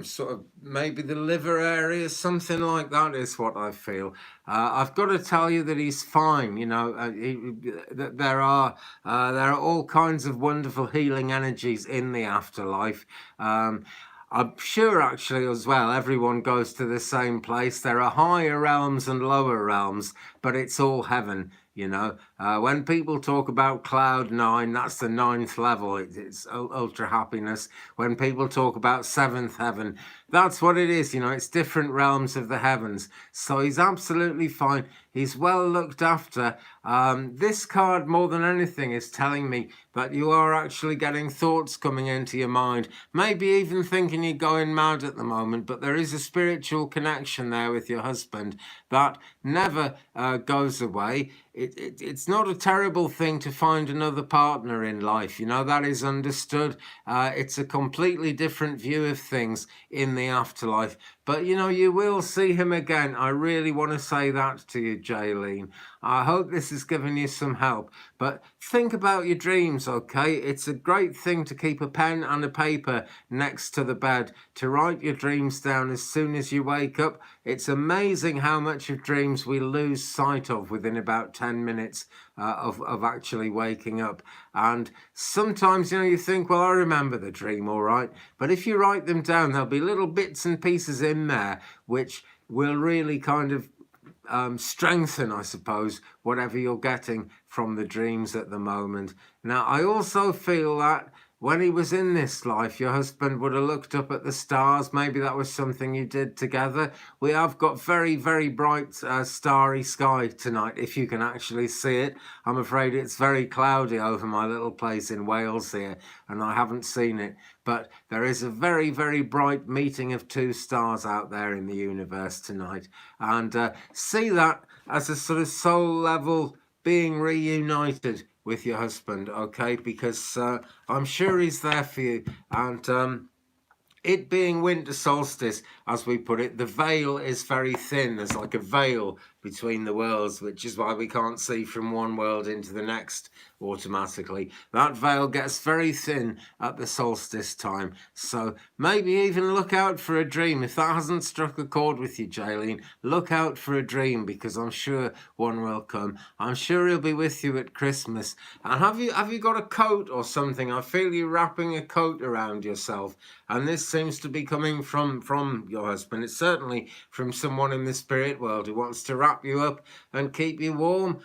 Sort of maybe the liver area, something like that is what I feel. I've got to tell you that he's fine. That there are all kinds of wonderful healing energies in the afterlife. I'm sure actually as well, everyone goes to the same place. There are higher realms and lower realms, but it's all heaven. When people talk about cloud 9, that's the 9th level. It's ultra happiness. When people talk about 7th heaven, that's what it is. It's different realms of the heavens. So he's absolutely fine. He's well looked after. This card, more than anything, is telling me that you are actually getting thoughts coming into your mind. Maybe even thinking you're going mad at the moment, but there is a spiritual connection there with your husband that never goes away. It's not a terrible thing to find another partner in life. That is understood. It's a completely different view of things in the afterlife. But, you will see him again. I really want to say that to you, Jaylene. I hope this has given you some help. But think about your dreams, okay? It's a great thing to keep a pen and a paper next to the bed to write your dreams down as soon as you wake up. It's amazing how much of dreams we lose sight of within about 10 minutes of actually waking up. And sometimes, you think, well, I remember the dream, all right. But if you write them down, there'll be little bits and pieces in there which will really kind of strengthen, I suppose, whatever you're getting from the dreams at the moment. Now, I also feel that when he was in this life, your husband would have looked up at the stars. Maybe that was something you did together. We have got very, very bright starry sky tonight, if you can actually see it. I'm afraid it's very cloudy over my little place in Wales here, and I haven't seen it. But there is a very, very bright meeting of two stars out there in the universe tonight. And see that as a sort of soul level being reunited with your husband, okay? Because I'm sure he's there for you. And it being winter solstice, as we put it, the veil is very thin. There's like a veil between the worlds, which is why we can't see from one world into the next automatically. That veil gets very thin at the solstice time. So maybe even look out for a dream. If that hasn't struck a chord with you, Jaylene, look out for a dream, because I'm sure one will come. I'm sure he'll be with you at Christmas. And have you got a coat or something? I feel you wrapping a coat around yourself. And this seems to be coming from your husband. It's certainly from someone in the spirit world who wants to wrap you up and keep you warm.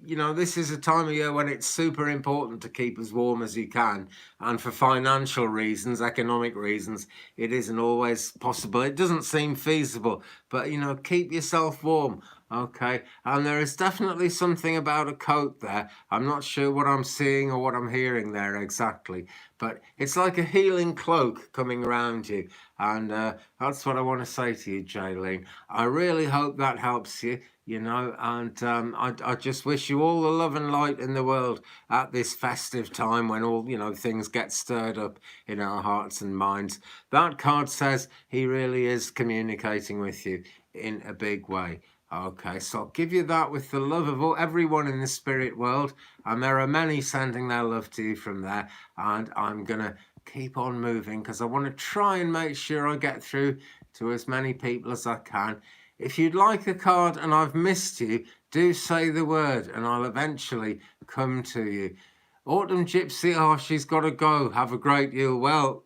This is a time of year when it's super important to keep as warm as you can. And for financial reasons, economic reasons, it isn't always possible. It doesn't seem feasible. But, keep yourself warm. Okay, and there is definitely something about a coat there. I'm not sure what I'm seeing or what I'm hearing there exactly, but it's like a healing cloak coming around you. And that's what I want to say to you, Jaylene. I really hope that helps you, and I just wish you all the love and light in the world at this festive time when all, things get stirred up in our hearts and minds. That card says he really is communicating with you in a big way. Okay, so I'll give you that with the love of everyone in the spirit world, and there are many sending their love to you from there, and I'm going to keep on moving because I want to try and make sure I get through to as many people as I can. If you'd like a card and I've missed you, do say the word and I'll eventually come to you. Autumn Gypsy, she's got to go. Have a great Yule. Well,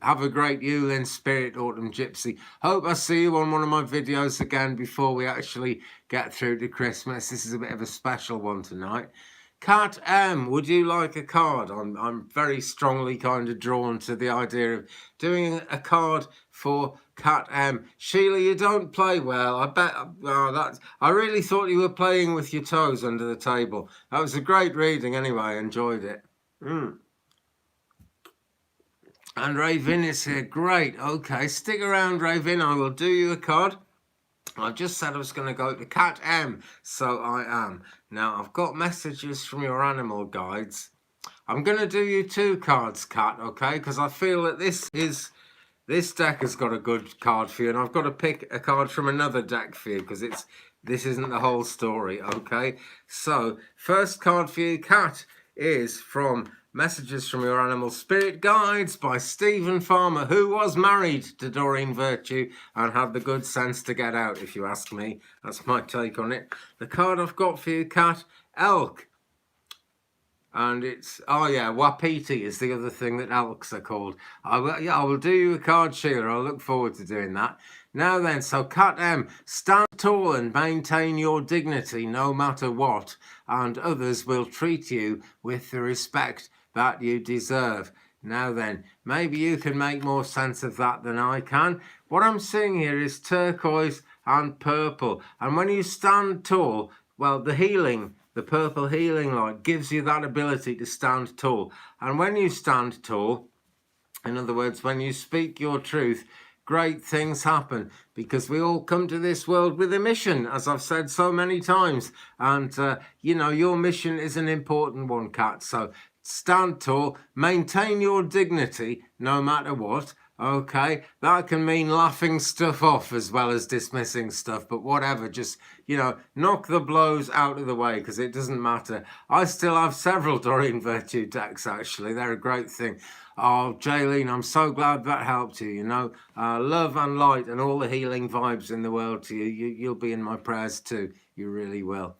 have a great Yule in spirit, Autumn Gypsy. Hope I see you on one of my videos again before we actually get through to Christmas. This is a bit of a special one tonight. Cat M, would you like a card? I'm very strongly kind of drawn to the idea of doing a card for Cat M. Sheila, you don't play well. I bet. I really thought you were playing with your toes under the table. That was a great reading anyway. I enjoyed it. And Ravin is here. Great. Okay, stick around, Ravin. I will do you a card. I just said I was going to go to Cat M, so I am. Now, I've got messages from your animal guides. I'm going to do you 2 cards, Cat, okay? Because I feel that this deck has got a good card for you, and I've got to pick a card from another deck for you because this isn't the whole story, okay? So, first card for you, Cat, is from Messages from Your Animal Spirit Guides by Stephen Farmer, who was married to Doreen Virtue and had the good sense to get out, if you ask me. That's my take on it. The card I've got for you, Cat, Elk. And it's, Wapiti is the other thing that elks are called. I will do you a card, Sheila. I look forward to doing that. Now then, so Cat M, stand tall and maintain your dignity no matter what, and others will treat you with the respect that you deserve. Now then, maybe you can make more sense of that than I can. What I'm seeing here is turquoise and purple. And when you stand tall, well, the purple healing light gives you that ability to stand tall. And when you stand tall, in other words, when you speak your truth, great things happen, because we all come to this world with a mission, as I've said so many times. And, your mission is an important one, Cat. So stand tall, maintain your dignity no matter what. Okay, that can mean laughing stuff off as well as dismissing stuff, but whatever, just, knock the blows out of the way because it doesn't matter. I still have several Doreen Virtue decks, actually. They're a great thing. Oh, Jaylene, I'm so glad that helped you, love and light and all the healing vibes in the world to you. You'll be in my prayers too. You really will.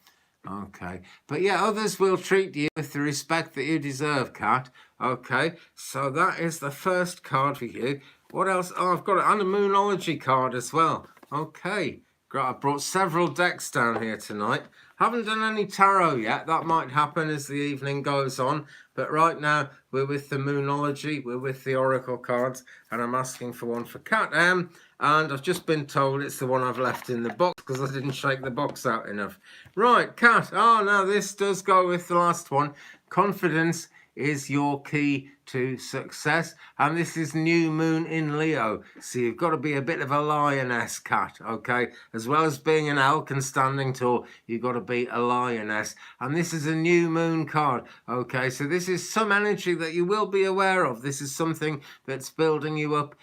Okay, but yeah, others will treat you with the respect that you deserve, Kat. Okay, so that is the first card for you. What else? Oh, I've got an Moonology card as well. Okay, great. I brought several decks down here tonight. Haven't done any tarot yet. That might happen as the evening goes on. But right now, we're with the Moonology, we're with the Oracle cards, and I'm asking for one for Kat M. And I've just been told it's the one I've left in the box because I didn't shake the box out enough. Right, Kat. Oh, no, this does go with the last one. Confidence is your key to success, and this is new moon in Leo, so you've got to be a bit of a lioness, Kat. Okay, as well as being an elk and standing tall, you've got to be a lioness, and this is a new moon card. Okay, so this is some energy that you will be aware of. This is something that's building you up,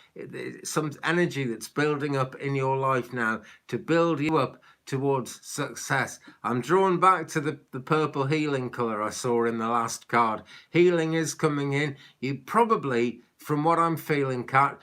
some energy that's building up in your life now to build you up towards success. I'm drawn back to the purple healing colour I saw in the last card. Healing is coming in. You probably, from what I'm feeling, Kat,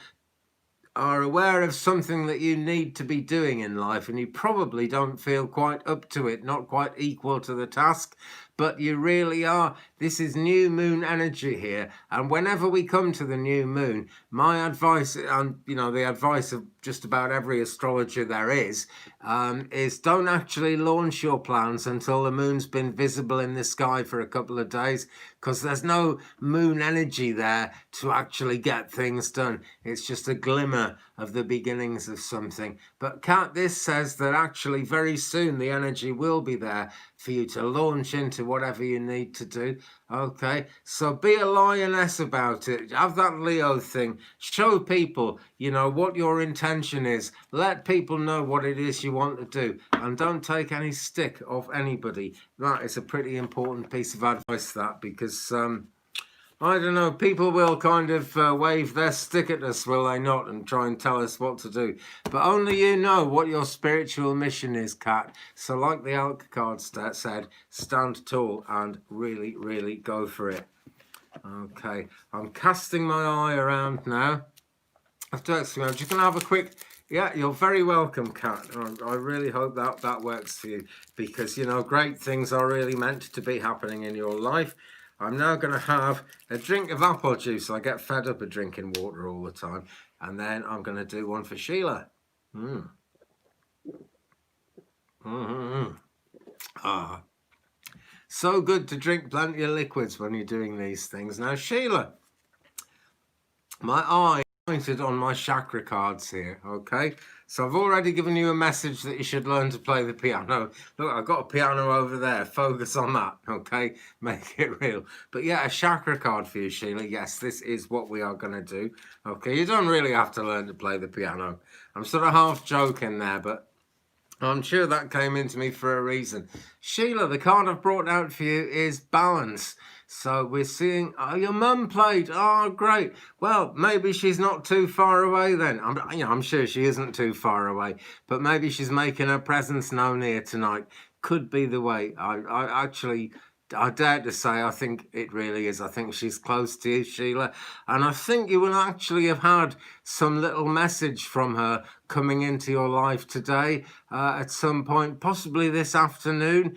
are aware of something that you need to be doing in life, and you probably don't feel quite up to it, not quite equal to the task, but you really are. This is new moon energy here, and whenever we come to the new moon, my advice, and the advice of just about every astrologer there is don't actually launch your plans until the moon's been visible in the sky for a couple of days, because there's no moon energy there to actually get things done. It's just a glimmer of the beginnings of something. But Kat, this says that actually very soon the energy will be there for you to launch into whatever you need to do. Okay, so be a lioness about it. Have that Leo thing. Show people, what your intention is. Let people know what it is you want to do. And don't take any stick off anybody. That is a pretty important piece of advice, that, because I don't know, people will kind of wave their stick at us, will they not, and try and tell us what to do. But only you know what your spiritual mission is, Kat. So like the elk card said, stand tall and really, really go for it. Okay, I'm casting my eye around now. I'm just going to have a quick... Yeah, you're very welcome, Kat. I really hope that works for you, because, great things are really meant to be happening in your life. I'm now going to have a drink of apple juice. I get fed up of drinking water all the time. And then I'm going to do one for Sheila. So good to drink plenty of liquids when you're doing these things. Now, Sheila, my eye pointed on my chakra cards here, okay? So I've already given you a message that you should learn to play the piano. Look, I've got a piano over there. Focus on that, okay? Make it real. But yeah, a chakra card for you, Sheila. Yes, this is what we are going to do. Okay, you don't really have to learn to play the piano. I'm sort of half joking there, but I'm sure that came into me for a reason. Sheila, the card I've brought out for you is balance. So we're seeing, oh, your mum played. Oh, great. Well, maybe she's not too far away then. I'm sure she isn't too far away, but maybe she's making her presence known here tonight. Could be the way. I dare to say I think it really is. I think she's close to you, Sheila. And I think you will actually have had some little message from her coming into your life today at some point, possibly this afternoon.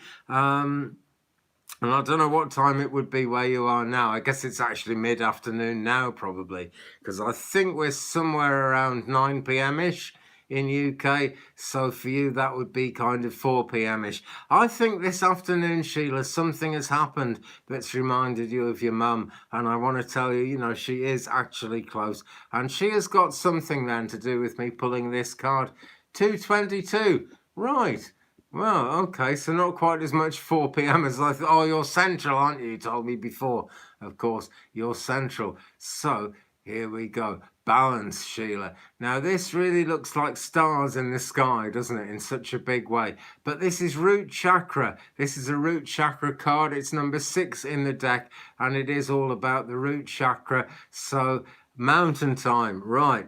And I don't know what time it would be where you are now. I guess it's actually mid-afternoon now, probably, because I think we're somewhere around 9 p.m.-ish in UK. So for you, that would be kind of 4 p.m.-ish. I think this afternoon, Sheila, something has happened that's reminded you of your mum. And I want to tell you, she is actually close. And she has got something then to do with me pulling this card. 222. Right. Well, okay, so not quite as much 4 p.m. as I thought. Oh, you're central, aren't you? You told me before. Of course, you're central. So here we go. balance, Sheila. Now, this really looks like stars in the sky, doesn't it, in such a big way? But this is root chakra. This is a root chakra card. It's number 6 in the deck, and it is all about the root chakra. So, mountain time, right.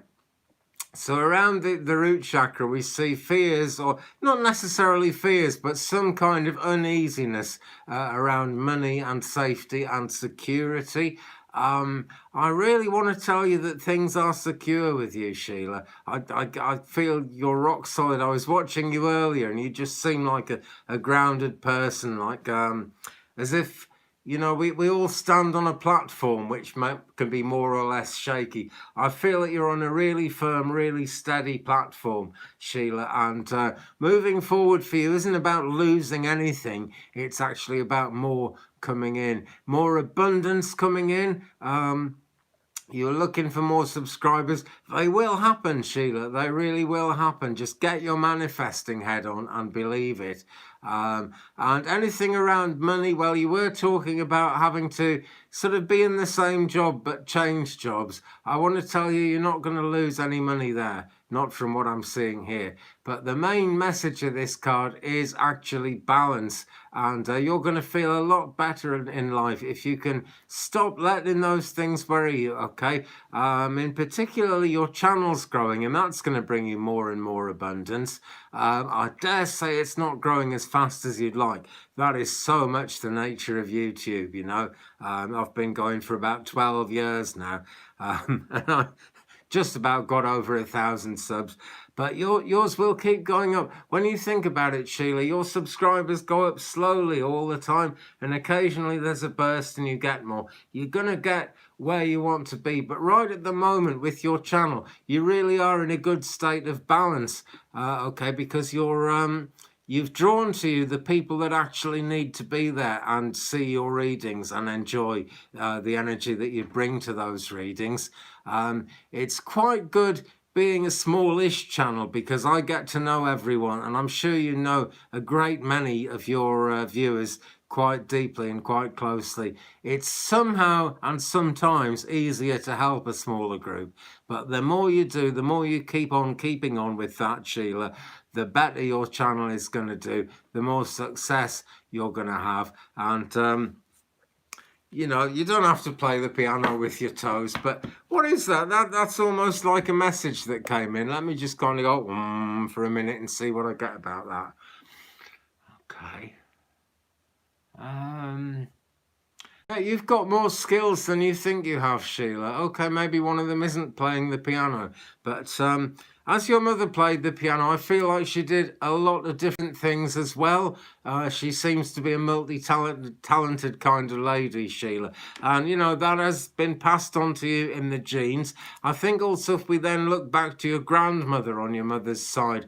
So around the root chakra, we see fears, or not necessarily fears, but some kind of uneasiness around money and safety and security. I really want to tell you that things are secure with you, Sheila. I feel you're rock solid. I was watching you earlier, and you just seem like a grounded person, like as if, you know, we all stand on a platform which can be more or less shaky. I feel that you're on a really firm, really steady platform, Sheila. And moving forward for you isn't about losing anything. It's actually about more coming in, more abundance coming in. You're looking for more subscribers. They will happen, Sheila. They really will happen. Just get your manifesting head on and believe it. And anything around money, well, you were talking about having to sort of be in the same job but change jobs. I want to tell you, you're not going to lose any money there. Not from what I'm seeing here. But the main message of this card is actually balance. And you're going to feel a lot better in life if you can stop letting those things worry you, okay? In particularly, your channel's growing, and that's going to bring you more and more abundance. I dare say it's not growing as fast as you'd like. That is so much the nature of YouTube, you know. I've been going for about 12 years now. And I just about got over 1,000 subs, but yours will keep going up. When you think about it, Sheila, your subscribers go up slowly all the time, and occasionally there's a burst and you get more. You're going to get where you want to be, but right at the moment with your channel, you really are in a good state of balance, okay, because you've drawn to you the people that actually need to be there and see your readings and enjoy the energy that you bring to those readings. It's quite good being a smallish channel because I get to know everyone, and I'm sure you know a great many of your viewers quite deeply and quite closely. It's somehow and sometimes easier to help a smaller group, but the more you do, the more you keep on keeping on with that, Sheila, the better your channel is going to do, the more success you're going to have. And you know, you don't have to play the piano with your toes, but what is that? That's almost like a message that came in. Let me just kind of go for a minute and see what I get about that. Okay. Yeah, you've got more skills than you think you have, Sheila. Okay, maybe one of them isn't playing the piano, but as your mother played the piano, I feel like she did a lot of different things as well. She seems to be a multi-talented kind of lady, Sheila. And, you know, that has been passed on to you in the genes. I think also if we then look back to your grandmother on your mother's side,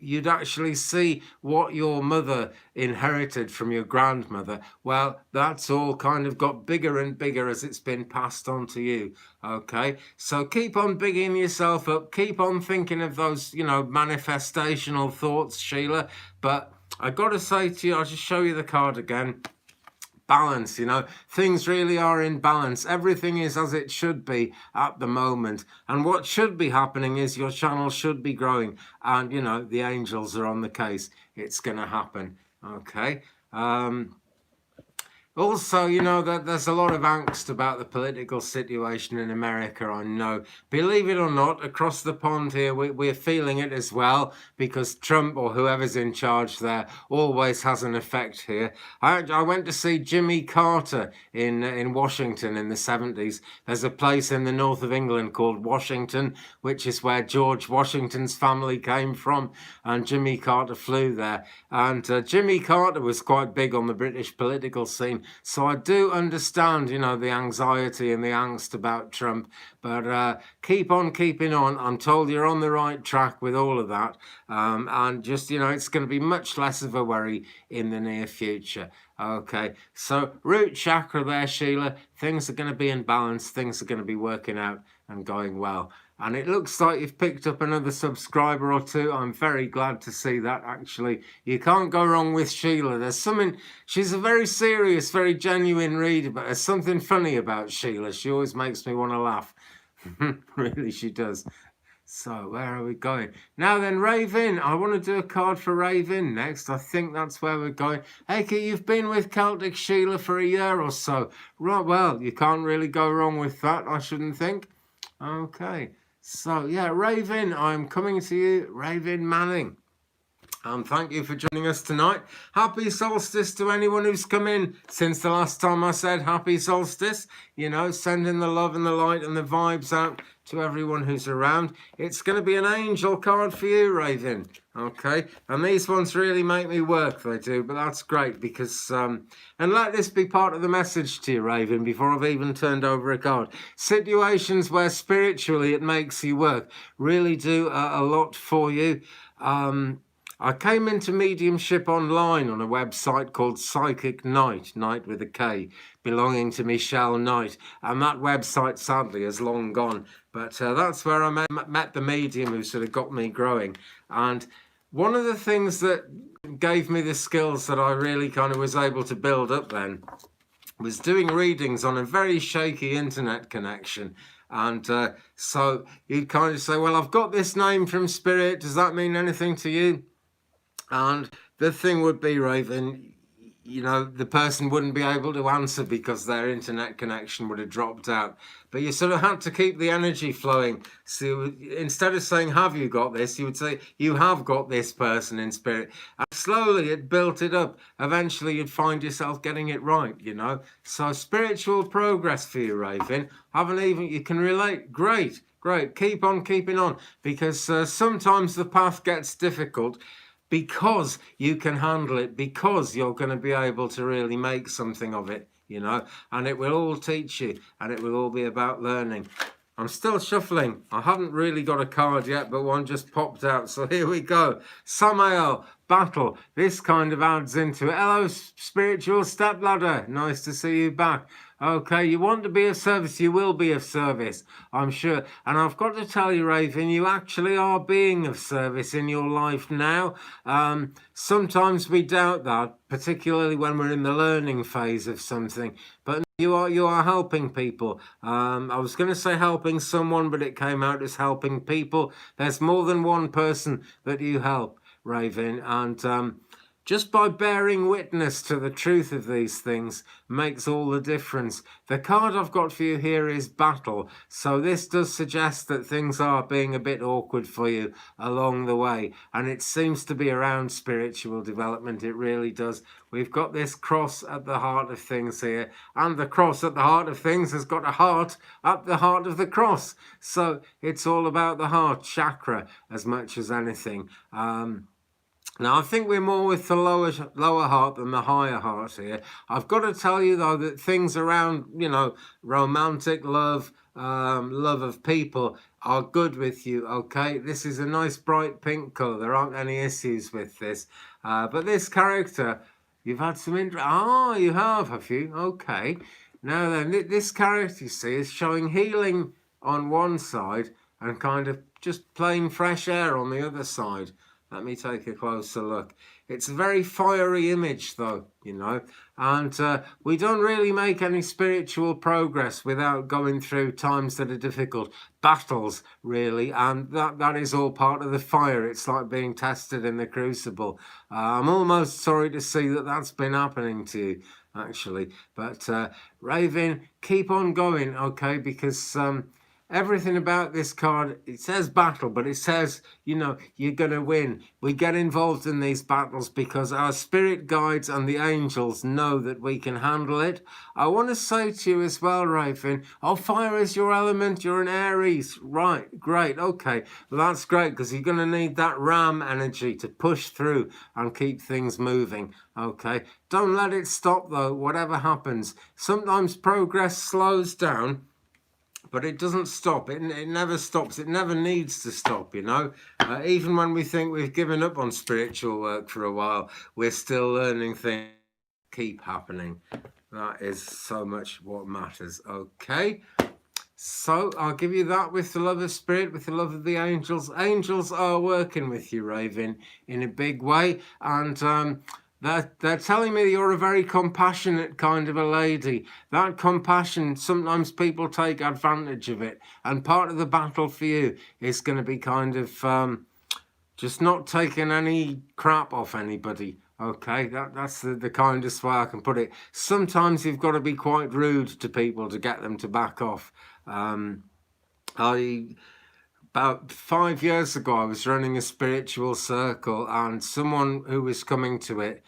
you'd actually see what your mother inherited from your grandmother. Well, that's all kind of got bigger and bigger as it's been passed on to you. Okay, so keep on bigging yourself up, keep on thinking of those, you know, manifestational thoughts, Sheila. But I got to say to you, I'll just show you the card again. Balance, you know, things really are in balance. Everything is as it should be at the moment, and what should be happening is your channel should be growing, and you know, the angels are on the case. It's gonna happen. Okay. Also, you know, that there's a lot of angst about the political situation in America, I know. Believe it or not, across the pond here, we're feeling it as well, because Trump or whoever's in charge there always has an effect here. I went to see Jimmy Carter in Washington in the 70s. There's a place in the north of England called Washington, which is where George Washington's family came from, and Jimmy Carter flew there. And Jimmy Carter was quite big on the British political scene. So I do understand, you know, the anxiety and the angst about Trump, but keep on keeping on. I'm told you're on the right track with all of that. And just, you know, it's going to be much less of a worry in the near future. Okay, so root chakra there, Sheila. Things are going to be in balance. Things are going to be working out and going well. And it looks like you've picked up another subscriber or two. I'm very glad to see that, actually. You can't go wrong with Sheila. There's something, she's a very serious, very genuine reader, but there's something funny about Sheila. She always makes me want to laugh. Really, she does. So, where are we going? Now then, Raven. I want to do a card for Raven next. I think that's where we're going. Heike, you've been with Celtic Sheila for a year or so. Right, well, you can't really go wrong with that, I shouldn't think. Okay. So, yeah, Raven, I'm coming to you. Raven Manning. Thank you for joining us tonight. Happy solstice to anyone who's come in since the last time I said happy solstice. You know, sending the love and the light and the vibes out to everyone who's around. It's going to be an angel card for you, Raven. Okay, and these ones really make me work, they do, but that's great because, and let this be part of the message to you, Raven, before I've even turned over a card. Situations where spiritually it makes you work really do a lot for you. I came into mediumship online on a website called Psychic Night, Night with a K, belonging to Michelle Knight. And that website, sadly, is long gone. But that's where I met the medium who sort of got me growing. And one of the things that gave me the skills that I really kind of was able to build up then was doing readings on a very shaky internet connection. And so you'd kind of say, well, I've got this name from Spirit. Does that mean anything to you? And the thing would be, Raven, you know, the person wouldn't be able to answer because their internet connection would have dropped out. But you sort of had to keep the energy flowing. So instead of saying, have you got this? You would say, you have got this person in spirit. And slowly it built it up. Eventually you'd find yourself getting it right, you know. So spiritual progress for you, Raven. You can relate. Great, great. Keep on keeping on. Because sometimes the path gets difficult. Because you can handle it, because you're going to be able to really make something of it, you know, and it will all teach you, and it will all be about learning. I'm still shuffling. I haven't really got a card yet, but one just popped out. So here we go. Samael, battle. This kind of adds into it. Hello, spiritual stepladder. Nice to see you back. Okay, you want to be of service, you will be of service, I'm sure. And I've got to tell you, Raven, you actually are being of service in your life now. Sometimes we doubt that, particularly when we're in the learning phase of something. But you are helping people. I was going to say helping someone, but it came out as helping people. There's more than one person that you help, Raven. And just by bearing witness to the truth of these things makes all the difference. The card I've got for you here is battle. So this does suggest that things are being a bit awkward for you along the way. And it seems to be around spiritual development. It really does. We've got this cross at the heart of things here. And the cross at the heart of things has got a heart at the heart of the cross. So it's all about the heart chakra as much as anything. Now, I think we're more with the lower heart than the higher heart here. I've got to tell you, though, that things around, you know, romantic love, love of people are good with you, okay? This is a nice bright pink colour. There aren't any issues with this. But this character, you've had some interest. Ah, you have you? Okay. Now then, this character, you see, is showing healing on one side and kind of just plain fresh air on the other side. Let me take a closer look. It's a very fiery image, though, you know, and we don't really make any spiritual progress without going through times that are difficult, battles, really, and that is all part of the fire. It's like being tested in the crucible. I'm almost sorry to see that that's been happening to you, actually, but Raven, keep on going, okay, because everything about this card, it says battle, but it says, you know, you're going to win. We get involved in these battles because our spirit guides and the angels know that we can handle it. I want to say to you as well, Raven, fire is your element. You're an Aries. Right, great, okay. Well, that's great because you're going to need that ram energy to push through and keep things moving, okay? Don't let it stop, though, whatever happens. Sometimes progress slows down, but it doesn't stop. It never stops. It never needs to stop, you know. Even when we think we've given up on spiritual work for a while, we're still learning things keep happening. That is so much what matters. Okay. So I'll give you that with the love of spirit, with the love of the angels. Angels are working with you, Raven, in a big way. And They're telling me that you're a very compassionate kind of a lady. That compassion, sometimes people take advantage of it. And part of the battle for you is going to be kind of just not taking any crap off anybody. Okay, that's the kindest way I can put it. Sometimes you've got to be quite rude to people to get them to back off. About 5 years ago, I was running a spiritual circle, and someone who was coming to it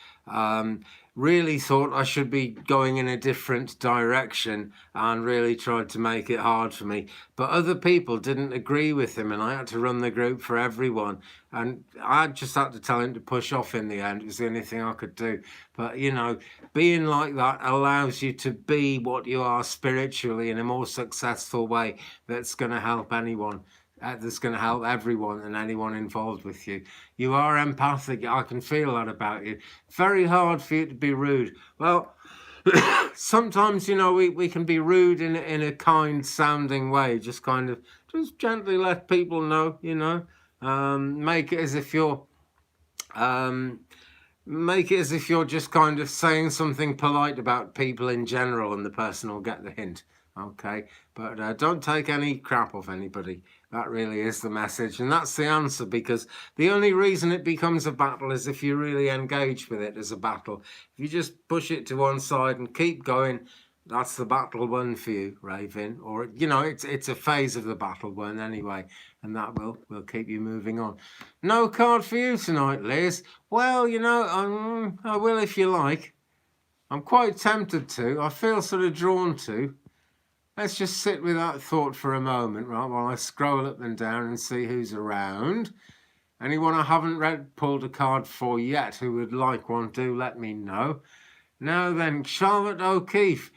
really thought I should be going in a different direction and really tried to make it hard for me. But other people didn't agree with him, and I had to run the group for everyone. And I just had to tell him to push off in the end. It was the only thing I could do. But, you know, being like that allows you to be what you are spiritually in a more successful way that's going to help anyone. That's going to help everyone and anyone involved with you. You are empathic. I can feel that about you. Very hard for you to be rude. Well, sometimes, you know, we can be rude in a kind sounding way. Just kind of just gently let people know, you know. Make it as if you're just kind of saying something polite about people in general, and the person will get the hint. Okay, but don't take any crap off anybody. That really is the message, and that's the answer, because the only reason it becomes a battle is if you really engage with it as a battle. If you just push it to one side and keep going, that's the battle won for you, Raven. Or, you know, it's a phase of the battle won anyway, and that will keep you moving on. No card for you tonight, Liz. Well, you know, I will if you like. I'm quite tempted to. I feel sort of drawn to. Let's just sit with that thought for a moment, right, while I scroll up and down and see who's around. Anyone I haven't pulled a card for yet who would like one, do let me know. Now then, Charlotte O'Keefe.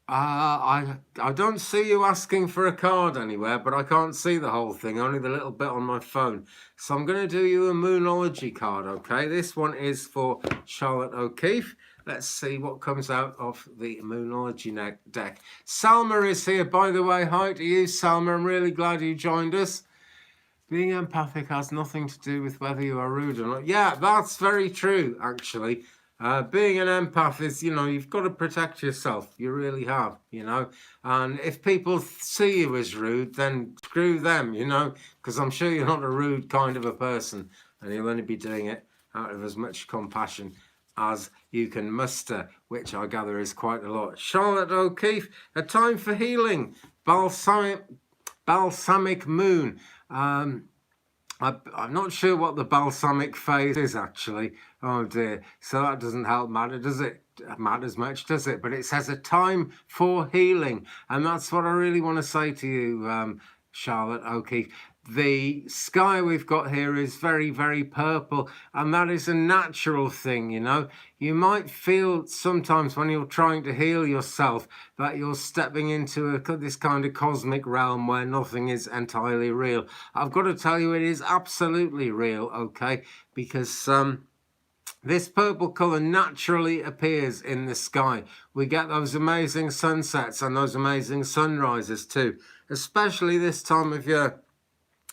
I don't see you asking for a card anywhere, but I can't see the whole thing, only the little bit on my phone. So I'm going to do you a Moonology card, okay? This one is for Charlotte O'Keefe. Let's see what comes out of the Moonology deck. Salma is here, by the way. Hi to you, Salma. I'm really glad you joined us. Being empathic has nothing to do with whether you are rude or not. Yeah, that's very true, actually. Being an empath is, you know, you've got to protect yourself. You really have, you know. And if people see you as rude, then screw them, you know, because I'm sure you're not a rude kind of a person, and you'll only be doing it out of as much compassion as you can muster, which I gather is quite a lot. Charlotte O'Keefe, a time for healing. Balsamic moon. I'm not sure what the balsamic phase is, actually. Oh dear. So that doesn't help matter, does it? Matters much, does it? But it says a time for healing. And that's what I really want to say to you, Charlotte O'Keefe. The sky we've got here is very, very purple, and that is a natural thing, you know. You might feel sometimes when you're trying to heal yourself that you're stepping into this kind of cosmic realm where nothing is entirely real. I've got to tell you, it is absolutely real, okay? Because this purple colour naturally appears in the sky. We get those amazing sunsets and those amazing sunrises too, especially this time of year,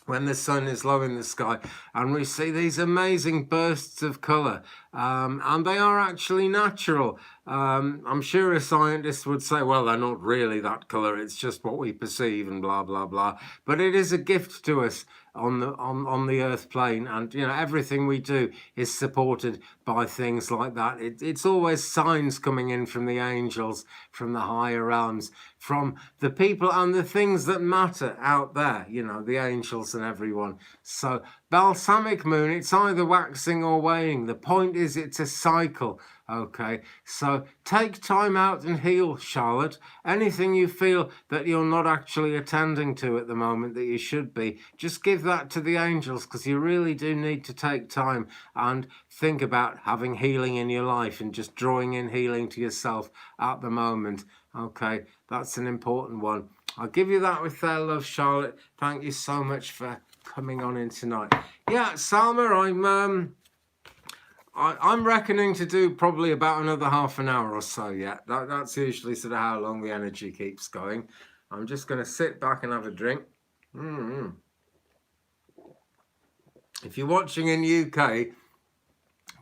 when the sun is low in the sky, and we see these amazing bursts of colour, and they are actually natural. I'm sure a scientist would say, well, they're not really that colour, it's just what we perceive and blah, blah, blah. But it is a gift to us on the earth plane, and you know, everything we do is supported by things like that. It's always signs coming in from the angels, from the higher realms, from the people and the things that matter out there, you know, the angels and everyone. So balsamic moon, it's either waxing or waning. The point is, it's a cycle. Okay, so take time out and heal, Charlotte. Anything you feel that you're not actually attending to at the moment that you should be, just give that to the angels, because you really do need to take time and think about having healing in your life and just drawing in healing to yourself at the moment. Okay, that's an important one. I'll give you that with their love, Charlotte. Thank you so much for coming on in tonight. Yeah, Salma, I'm reckoning to do probably about another half an hour or so yet. That's usually sort of how long the energy keeps going. I'm just going to sit back and have a drink. If you're watching in UK,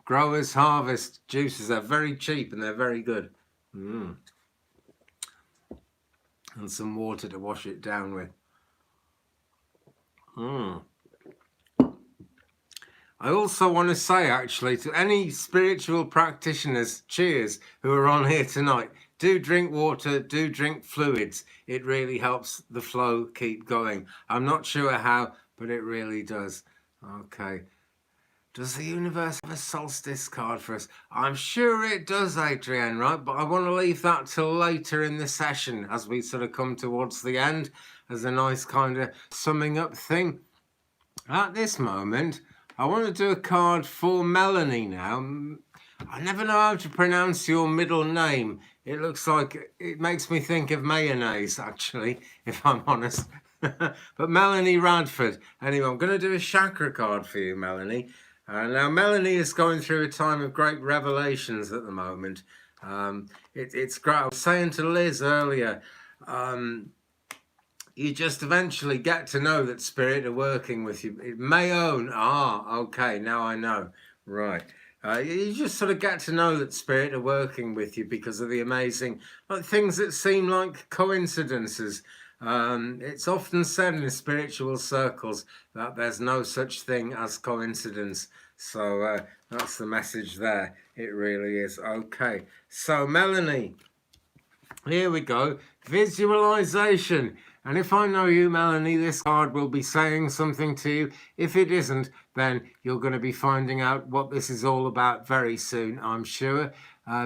Growers Harvest juices. They're very cheap and they're very good. And some water to wash it down with. I also want to say, actually, to any spiritual practitioners, cheers, who are on here tonight, do drink water, do drink fluids. It really helps the flow keep going. I'm not sure how, but it really does. Okay. Does the universe have a solstice card for us? I'm sure it does, Adrienne, right? But I want to leave that till later in the session as we sort of come towards the end as a nice kind of summing up thing. At this moment, I want to do a card for Melanie now. I never know how to pronounce your middle name. It looks like, it makes me think of mayonnaise, actually, if I'm honest. But Melanie Radford. Anyway, I'm going to do a chakra card for you, Melanie. Now, Melanie is going through a time of great revelations at the moment. It's great. I was saying to Liz earlier, you just eventually get to know that spirit are working with you. It may own, okay, now I know. Right. You just sort of get to know that spirit are working with you because of the amazing things that seem like coincidences. It's often said in spiritual circles that there's no such thing as coincidence. So that's the message there. It really is. Okay. So Melanie, here we go. Visualization. And if I know you, Melanie, this card will be saying something to you. If it isn't, then you're going to be finding out what this is all about very soon, I'm sure.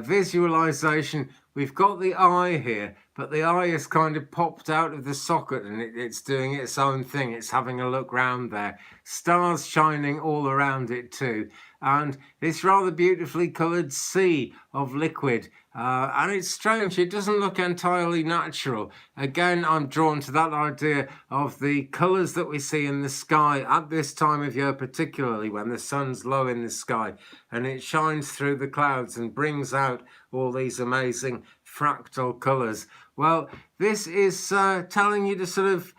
Visualization, we've got the eye here, but the eye is kind of popped out of the socket and it's doing its own thing. It's having a look round there. Stars shining all around it too. And this rather beautifully coloured sea of liquid. And it's strange, it doesn't look entirely natural. Again, I'm drawn to that idea of the colours that we see in the sky at this time of year, particularly when the sun's low in the sky and it shines through the clouds and brings out all these amazing fractal colours. Well, this is telling you to sort of,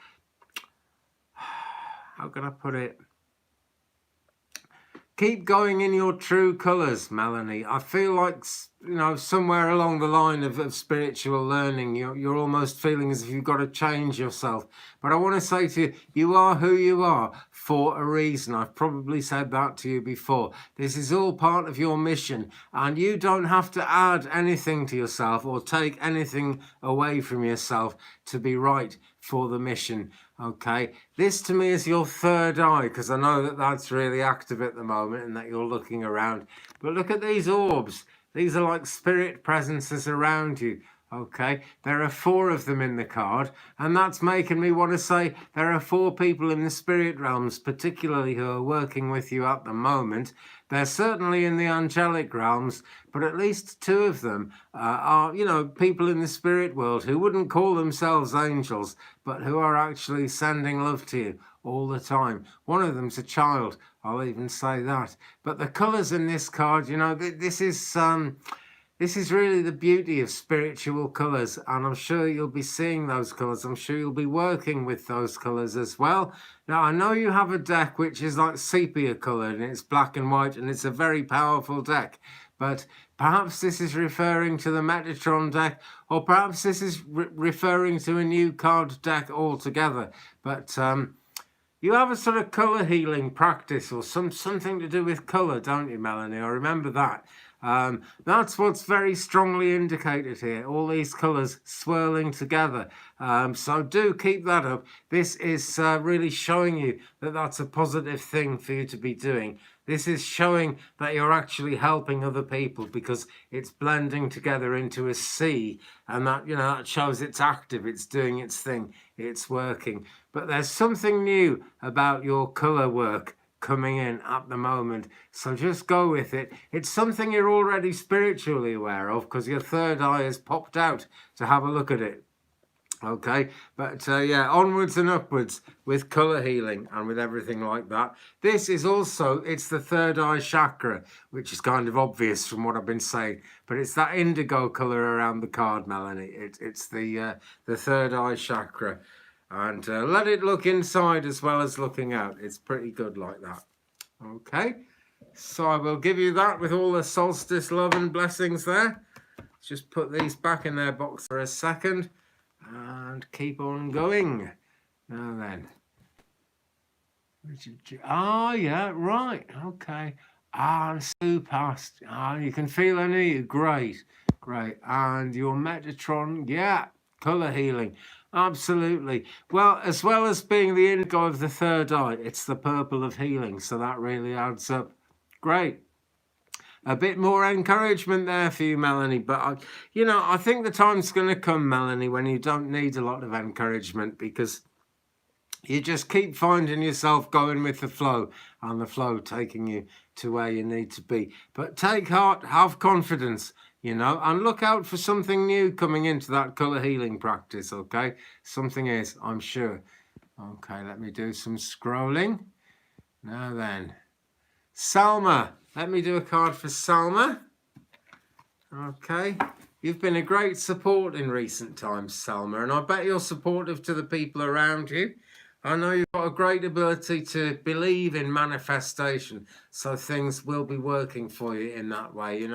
how can I put it? Keep going in your true colours, Melanie. I feel like, you know, somewhere along the line of spiritual learning, you're almost feeling as if you've got to change yourself. But I want to say to you, you are who you are for a reason. I've probably said that to you before. This is all part of your mission, and you don't have to add anything to yourself or take anything away from yourself to be right for the mission. Okay, this to me is your third eye, because I know that that's really active at the moment and that you're looking around. But look at these orbs. These are like spirit presences around you. Okay, there are 4 of them in the card, and that's making me want to say there are 4 people in the spirit realms, particularly who are working with you at the moment. They're certainly in the angelic realms, but at least 2 of them are, you know, people in the spirit world who wouldn't call themselves angels, but who are actually sending love to you all the time. One of them's a child, I'll even say that. But the colours in this card, you know, this is really the beauty of spiritual colours, and I'm sure you'll be seeing those colours. I'm sure you'll be working with those colours as well. Now, I know you have a deck which is like sepia coloured, and it's black and white, and it's a very powerful deck. But perhaps this is referring to the Metatron deck, or perhaps this is referring to a new card deck altogether. But you have a sort of colour healing practice or something to do with colour, don't you, Melanie? I remember that. That's what's very strongly indicated here, all these colours swirling together. So do keep that up. This is really showing you that that's a positive thing for you to be doing. This is showing that you're actually helping other people because it's blending together into a sea, and that, you know, that shows it's active, it's doing its thing, it's working. But there's something new about your colour work coming in at the moment, so just go with it. It's something you're already spiritually aware of because your third eye has popped out to have a look at it. Okay, but yeah, onwards and upwards with colour healing and with everything like that. This is also, it's the third eye chakra, which is kind of obvious from what I've been saying, but it's that indigo colour around the card, Melanie. It's the third eye chakra. And let it look inside as well as looking out. It's pretty good like that. Okay. So I will give you that with all the solstice love and blessings there. Just put these back in their box for a second and keep on going. Now then. Oh, yeah, right. Okay. And super. You can feel any. Great. Great. And your Metatron, yeah, color healing. Absolutely. Well as being the indigo of the third eye, it's the purple of healing. So that really adds up. Great. A bit more encouragement there for you, Melanie. But, I think the time's going to come, Melanie, when you don't need a lot of encouragement because you just keep finding yourself going with the flow and the flow taking you to where you need to be. But take heart, have confidence, and look out for something new coming into that colour healing practice, okay? Something is, I'm sure. Okay, let me do some scrolling. Now then, Salma. Let me do a card for Salma. Okay. You've been a great support in recent times, Salma, and I bet you're supportive to the people around you. I know you've got a great ability to believe in manifestation, so things will be working for you in that way,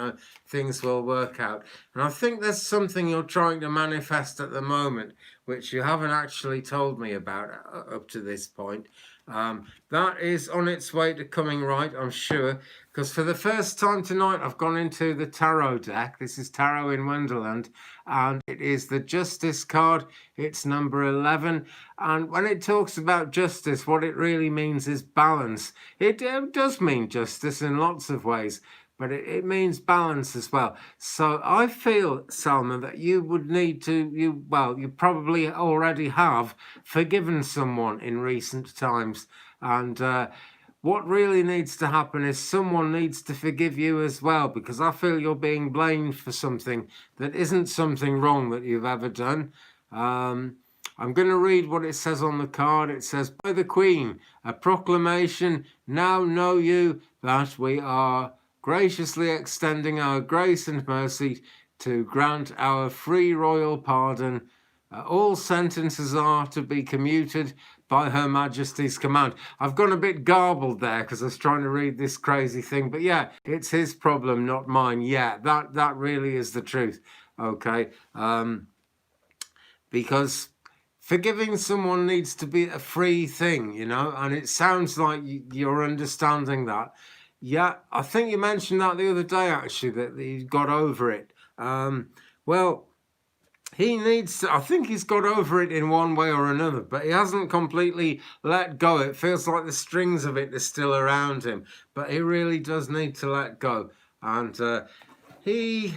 things will work out. And I think there's something you're trying to manifest at the moment, which you haven't actually told me about up to this point. That is on its way to coming right, I'm sure, because for the first time tonight I've gone into the tarot deck. This is Tarot in Wonderland, and it is the Justice card. It's number 11, and when it talks about justice, what it really means is balance. It does mean justice in lots of ways, but it means balance as well. So I feel, Salma, that you would need to, you probably already have forgiven someone in recent times. And what really needs to happen is someone needs to forgive you as well, because I feel you're being blamed for something that isn't something wrong that you've ever done. I'm going to read what it says on the card. It says, by the Queen, a proclamation, now know you that we are graciously extending our grace and mercy to grant our free royal pardon. All sentences are to be commuted by Her Majesty's command. I've gone a bit garbled there because I was trying to read this crazy thing, but yeah, it's his problem, not mine. Yeah, that really is the truth, okay? Because forgiving someone needs to be a free thing, and it sounds like you're understanding that. Yeah, I think you mentioned that the other day, actually, that he got over it. Well, he needs to, I think he's got over it in one way or another, but he hasn't completely let go. It feels like the strings of it are still around him, but he really does need to let go. And he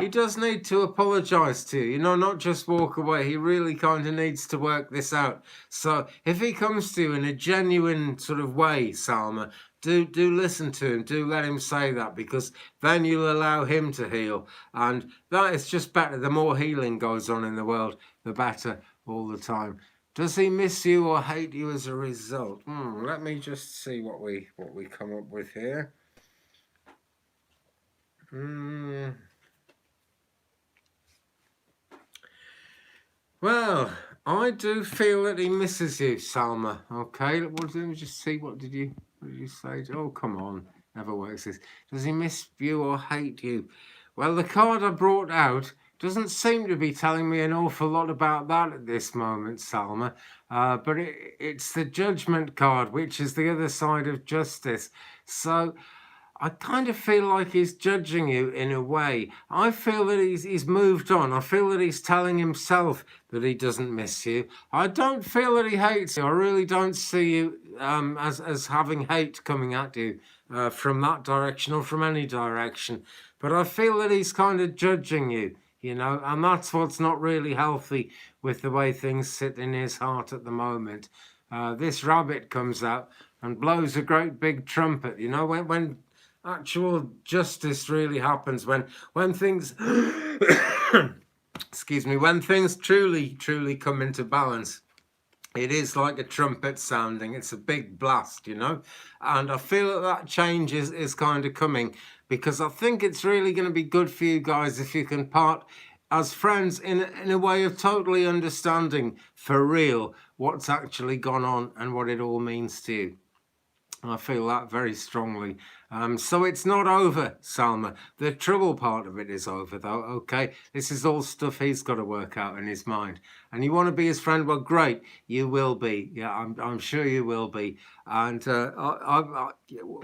does need to apologise to you, not just walk away. He really kind of needs to work this out. So if he comes to you in a genuine sort of way, Salma, do listen to him, do let him say that, because then you'll allow him to heal. And that is just better. The more healing goes on in the world, the better all the time. Does he miss you or hate you as a result? Let me just see what we come up with here. Well, I do feel that he misses you, Salma. Okay, let me just see. What did you say? Oh, come on. Never works this. Does he miss you or hate you? Well, the card I brought out doesn't seem to be telling me an awful lot about that at this moment, Salma. But it's the Judgment card, which is the other side of justice. So I kind of feel like he's judging you in a way. I feel that he's moved on. I feel that he's telling himself that he doesn't miss you. I don't feel that he hates you. I really don't see you as having hate coming at you from that direction or from any direction. But I feel that he's kind of judging you, and that's what's not really healthy with the way things sit in his heart at the moment. This rabbit comes out and blows a great big trumpet, when actual justice really happens, when things excuse me, when things truly come into balance. It is like a trumpet sounding. It's a big blast, and I feel that change is kind of coming, because I think it's really going to be good for you guys if you can part as friends in a way of totally understanding for real what's actually gone on and what it all means to you. I feel that very strongly. So it's not over, Salma. The trouble part of it is over, though. Okay, this is all stuff he's got to work out in his mind. And you want to be his friend? Well, great, you will be. Yeah, I'm sure you will be. And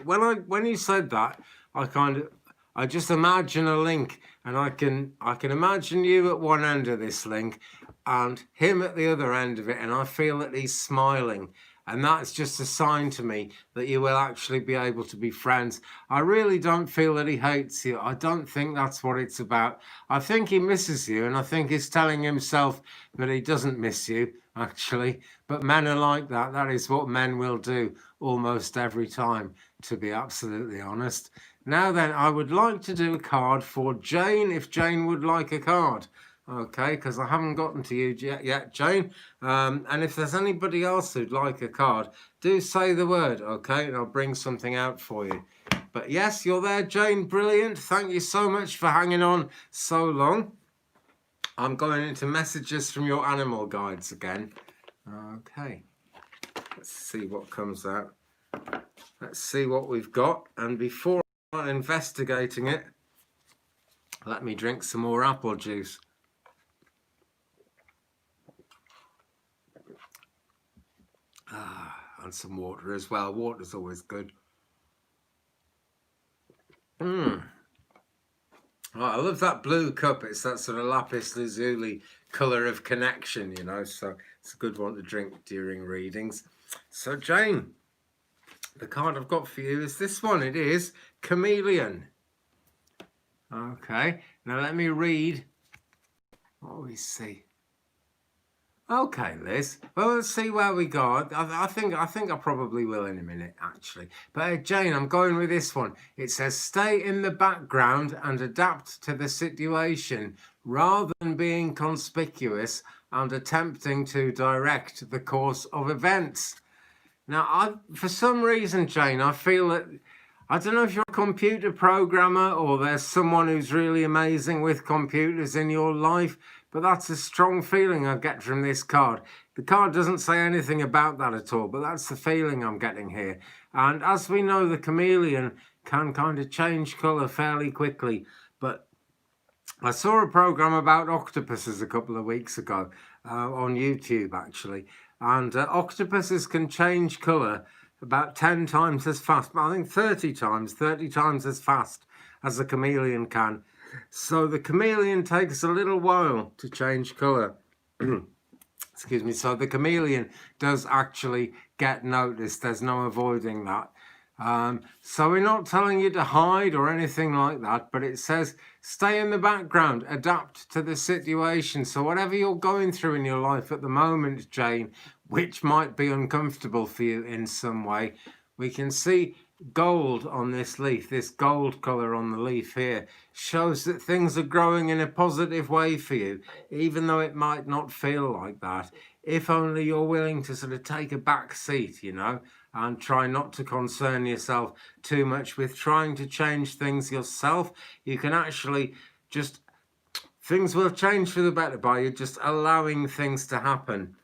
when you said that, I just imagine a link, and I can imagine you at one end of this link, and him at the other end of it, and I feel that he's smiling. And that's just a sign to me that you will actually be able to be friends. I really don't feel that he hates you. I don't think that's what it's about. I think he misses you, and I think he's telling himself that he doesn't miss you, actually. But men are like that. That is what men will do almost every time, to be absolutely honest. Now then, I would like to do a card for Jane, if Jane would like a card. Okay, because I haven't gotten to you yet, Jane. And if there's anybody else who'd like a card, do say the word, okay? And I'll bring something out for you. But yes, you're there, Jane. Brilliant. Thank you so much for hanging on so long. I'm going into messages from your animal guides again. Okay. Let's see what comes out. Let's see what we've got. And before I start investigating it, let me drink some more apple juice. And some water as well. Water's always good. Oh, I love that blue cup. It's that sort of lapis lazuli colour of connection, you know, so it's a good one to drink during readings. So Jane, the card I've got for you is this one. It is Chameleon. Okay, now let me read what we see. Okay, Liz. Well, let's see where we go. I think I probably will in a minute, actually. But Jane, I'm going with this one. It says, stay in the background and adapt to the situation rather than being conspicuous and attempting to direct the course of events. Now, for some reason, Jane, I feel that, I don't know if you're a computer programmer or there's someone who's really amazing with computers in your life, but that's a strong feeling I get from this card. The card doesn't say anything about that at all, but that's the feeling I'm getting here. And as we know, the chameleon can kind of change colour fairly quickly. But I saw a program about octopuses a couple of weeks ago on YouTube, actually. And octopuses can change colour about 10 times as fast, I think 30 times as fast as a chameleon can. So the chameleon takes a little while to change colour. Excuse me. So the chameleon does actually get noticed. There's no avoiding that. So we're not telling you to hide or anything like that, but it says stay in the background, adapt to the situation. So whatever you're going through in your life at the moment, Jane, which might be uncomfortable for you in some way, we can see gold on this leaf. This gold colour on the leaf here shows that things are growing in a positive way for you, even though it might not feel like that. If only you're willing to sort of take a back seat, you know, and try not to concern yourself too much with trying to change things yourself. You can actually just, things will change for the better by you just allowing things to happen.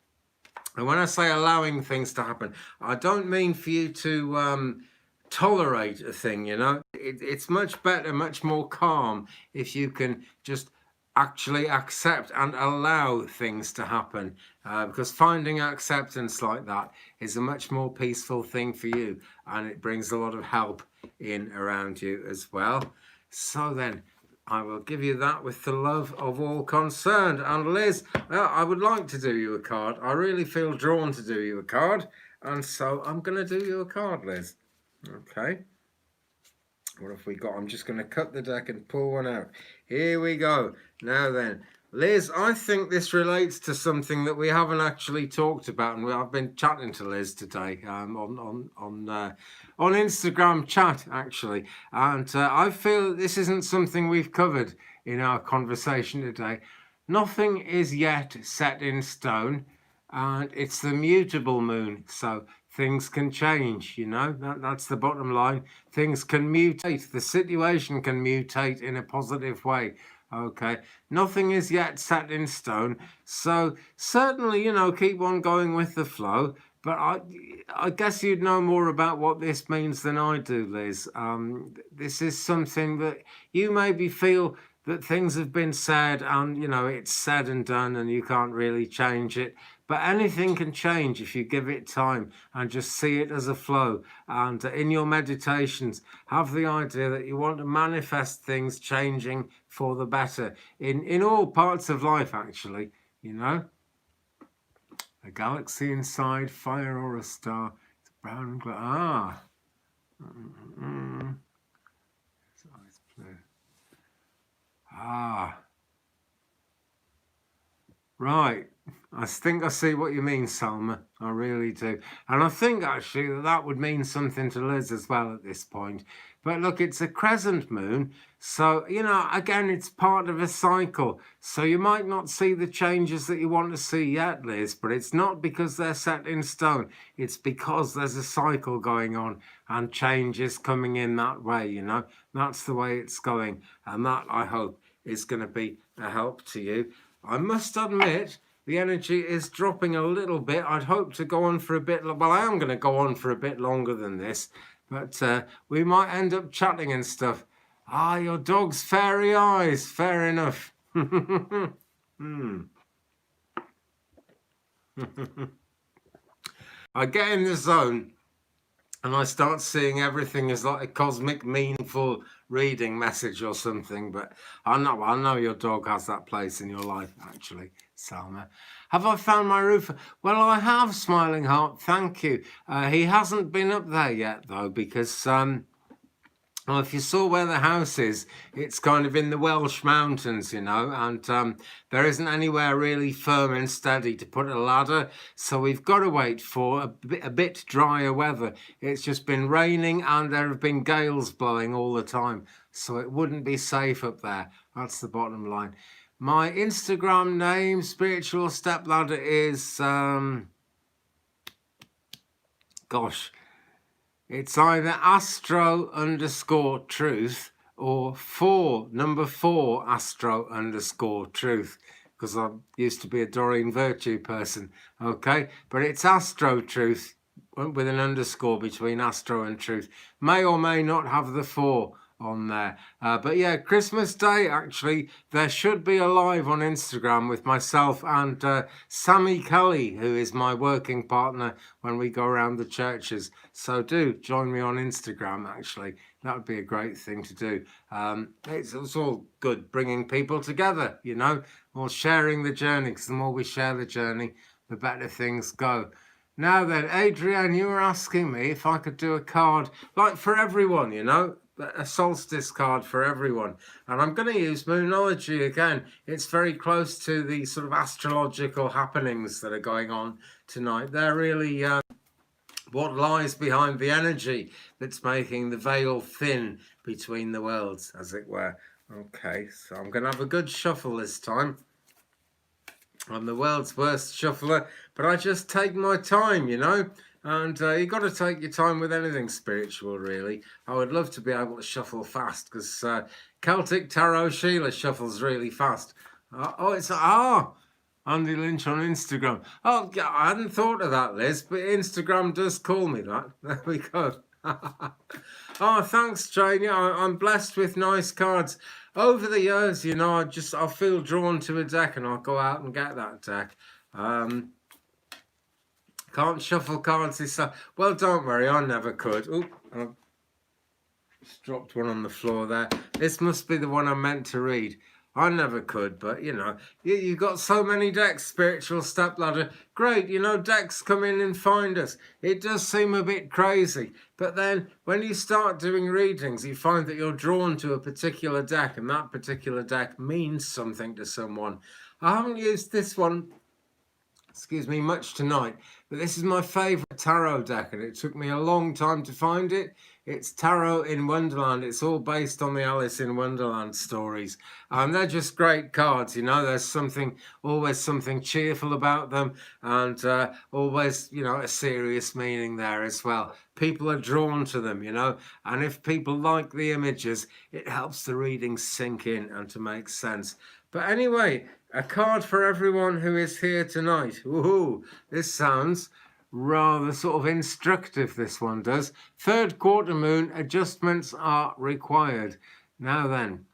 And when I say allowing things to happen, I don't mean for you to tolerate a thing, you know. It's much better, much more calm if you can just actually accept and allow things to happen, because finding acceptance like that is a much more peaceful thing for you, and it brings a lot of help in around you as well. So then I will give you that with the love of all concerned. And Liz, I would like to do you a card. I really feel drawn to do you a card, and so I'm going to do you a card, Liz. Okay, what have we got? I'm just going to cut the deck and pull one out. Here we go. Now then, Liz, I think this relates to something that we haven't actually talked about, and I've been chatting to Liz today on Instagram chat, actually, and I feel that this isn't something we've covered in our conversation today. Nothing is yet set in stone, and it's the mutable moon, so things can change, you know, that's the bottom line. Things can mutate. The situation can mutate in a positive way. Okay, nothing is yet set in stone. So certainly, you know, keep on going with the flow, But I guess you'd know more about what this means than I do, Liz. This is something that you maybe feel that things have been said and, you know, it's said and done and you can't really change it. But anything can change if you give it time and just see it as a flow. And in your meditations, have the idea that you want to manifest things changing for the better in all parts of life, actually, you know. A galaxy inside, fire or a star. It's brown glass. Ah. It's blue. Ah. Right. I think I see what you mean, Salma. I really do. And I think actually that would mean something to Liz as well at this point. But look, it's a crescent moon. So, you know, again, it's part of a cycle. So you might not see the changes that you want to see yet, Liz, but it's not because they're set in stone. It's because there's a cycle going on and change is coming in that way, you know. That's the way it's going. And that, I hope, is going to be a help to you. I must admit, the energy is dropping a little bit. I'd hope to go on for a bit. Well, I am going to go on for a bit longer than this, but we might end up chatting and stuff. Ah, your dog's fairy eyes. Fair enough. I get in the zone and I start seeing everything as like a cosmic, meaningful reading message or something. But I know your dog has that place in your life, actually, Salma. Have I found my roof? Well, I have, Smiling Heart. Thank you. He hasn't been up there yet, though, because well, if you saw where the house is, it's kind of in the Welsh mountains, you know, and there isn't anywhere really firm and steady to put a ladder. So we've got to wait for a bit drier weather. It's just been raining and there have been gales blowing all the time. So it wouldn't be safe up there. That's the bottom line. My Instagram name, Spiritual Stepladder, is, gosh, it's either astro_truth or number 4 astro_truth, because I used to be a Doreen Virtue person, okay? But it's astro truth with an underscore between astro and truth. May or may not have the 4 on there. But yeah, Christmas Day, actually, there should be a live on Instagram with myself and Sammy Kelly, who is my working partner when we go around the churches. So do join me on Instagram, actually. That would be a great thing to do. It's all good bringing people together, you know, or sharing the journey, because the more we share the journey, the better things go. Now then, Adrienne, you were asking me if I could do a card, like for everyone, you know, a solstice card for everyone. And I'm going to use Moonology again. It's very close to the sort of astrological happenings that are going on tonight. They're really what lies behind the energy that's making the veil thin between the worlds, as it were. Okay, so I'm going to have a good shuffle this time. I'm the world's worst shuffler, but I just take my time, you know. And you got to take your time with anything spiritual, really. I would love to be able to shuffle fast, because Celtic Tarot Sheila shuffles really fast. It's Andy Lynch on Instagram. Oh, I hadn't thought of that, Liz, but Instagram does call me that. There we go. Oh, thanks, Jane. Yeah, I'm blessed with nice cards. Over the years, you know, I feel drawn to a deck and I'll go out and get that deck. Can't shuffle cards this time. Well, don't worry, I never could. Oop, I just dropped one on the floor there. This must be the one I meant to read. I never could, but, you know, you got so many decks, Spiritual Stepladder. Great, you know, decks come in and find us. It does seem a bit crazy, but then when you start doing readings, you find that you're drawn to a particular deck, and that particular deck means something to someone. I haven't used this one, excuse me, much tonight, but this is my favourite tarot deck, and it took me a long time to find it. It's Tarot in Wonderland. It's all based on the Alice in Wonderland stories. And they're just great cards, you know. There's always something cheerful about them, and always, you know, a serious meaning there as well. People are drawn to them, you know. And if people like the images, it helps the reading sink in and to make sense. But anyway, a card for everyone who is here tonight. Woohoo! This sounds rather sort of instructive, this one does. Third quarter moon, adjustments are required. Now then,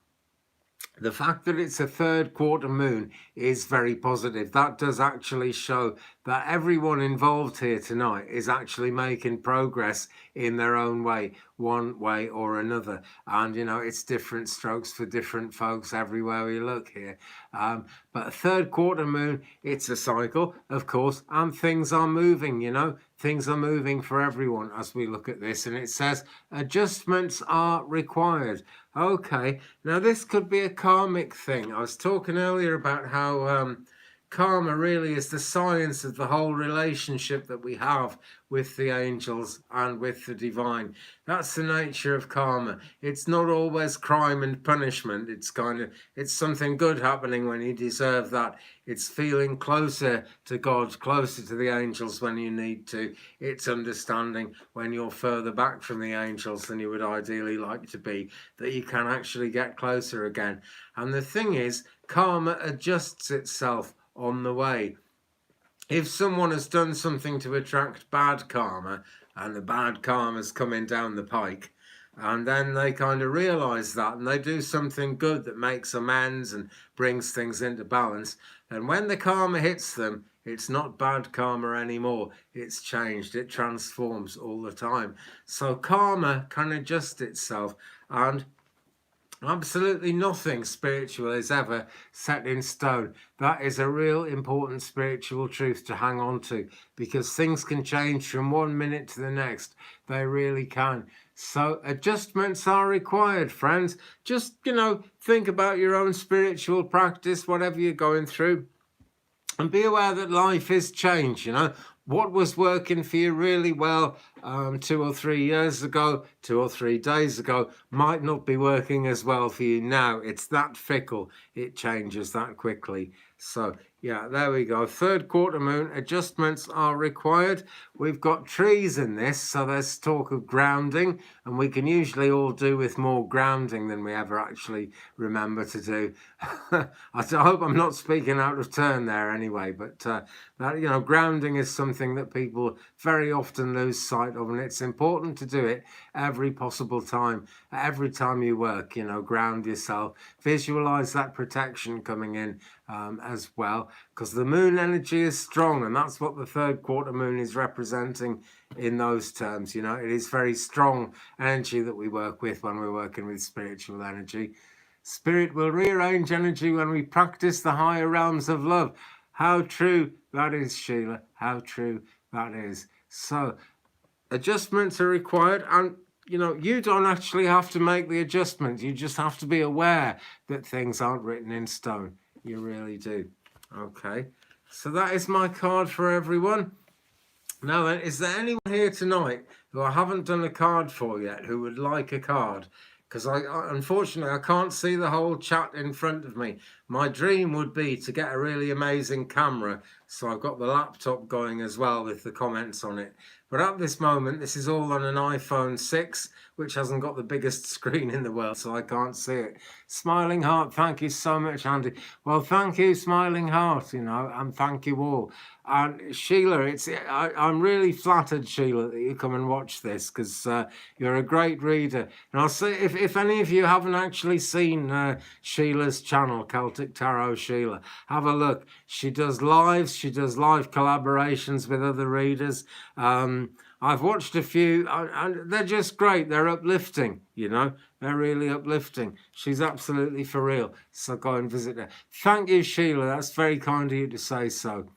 the fact that it's a third quarter moon is very positive. That does actually show that everyone involved here tonight is actually making progress in their own way, one way or another. And, you know, it's different strokes for different folks everywhere we look here. But a third quarter moon, it's a cycle, of course, and things are moving, you know. Things are moving for everyone as we look at this. And it says adjustments are required. Okay, now this could be a karmic thing. I was talking earlier about how karma really is the science of the whole relationship that we have with the angels and with the divine. That's the nature of karma. It's not always crime and punishment. It's something good happening when you deserve that. It's feeling closer to God, closer to the angels when you need to. It's understanding when you're further back from the angels than you would ideally like to be, that you can actually get closer again. And the thing is, karma adjusts itself on the way. If someone has done something to attract bad karma, and the bad karma's coming down the pike, and then they kind of realize that, and they do something good that makes amends and brings things into balance, and when the karma hits them, it's not bad karma anymore. It's changed. It transforms all the time. So karma can adjust itself, and absolutely nothing spiritual is ever set in stone. That is a real important spiritual truth to hang on to, because things can change from one minute to the next. They really can. So adjustments are required, friends. Just, you know, think about your own spiritual practice, whatever you're going through, and be aware that life is change, you know. What was working for you really well 2 or 3 years ago, 2 or 3 days ago, might not be working as well for you now. It's that fickle. It changes that quickly. So, yeah, there we go. Third quarter moon, adjustments are required. We've got trees in this, so there's talk of grounding, and we can usually all do with more grounding than we ever actually remember to do. I hope I'm not speaking out of turn there anyway, but that, you know, grounding is something that people very often lose sight of, and it's important to do it every possible time. Every time you work, you know, ground yourself, visualize that protection coming in as well, because the moon energy is strong, and that's what the third quarter moon is representing in those terms. You know, it is very strong energy that we work with when we're working with spiritual energy. Spirit will rearrange energy when we practice the higher realms of love. How true that is, Sheila. How true that is. So adjustments are required, and you know, you don't actually have to make the adjustments. You just have to be aware that things aren't written in stone. You really do. Okay, so that is my card for everyone. Now then, is there anyone here tonight who I haven't done a card for yet who would like a card? Because unfortunately, I can't see the whole chat in front of me. My dream would be to get a really amazing camera, so I've got the laptop going as well with the comments on it. But at this moment, this is all on an iPhone 6, which hasn't got the biggest screen in the world, so I can't see it. Smiling Heart, thank you so much, Andy. Well, thank you, Smiling Heart, you know, and thank you all. And Sheila, I'm really flattered, Sheila, that you come and watch this, because you're a great reader. And I'll say, if any of you haven't actually seen Sheila's channel, Celtic Tarot Sheila, have a look. She does lives, she does live collaborations with other readers. I've watched a few, and they're just great. They're uplifting, you know. They're really uplifting. She's absolutely for real. So go and visit her. Thank you, Sheila. That's very kind of you to say so.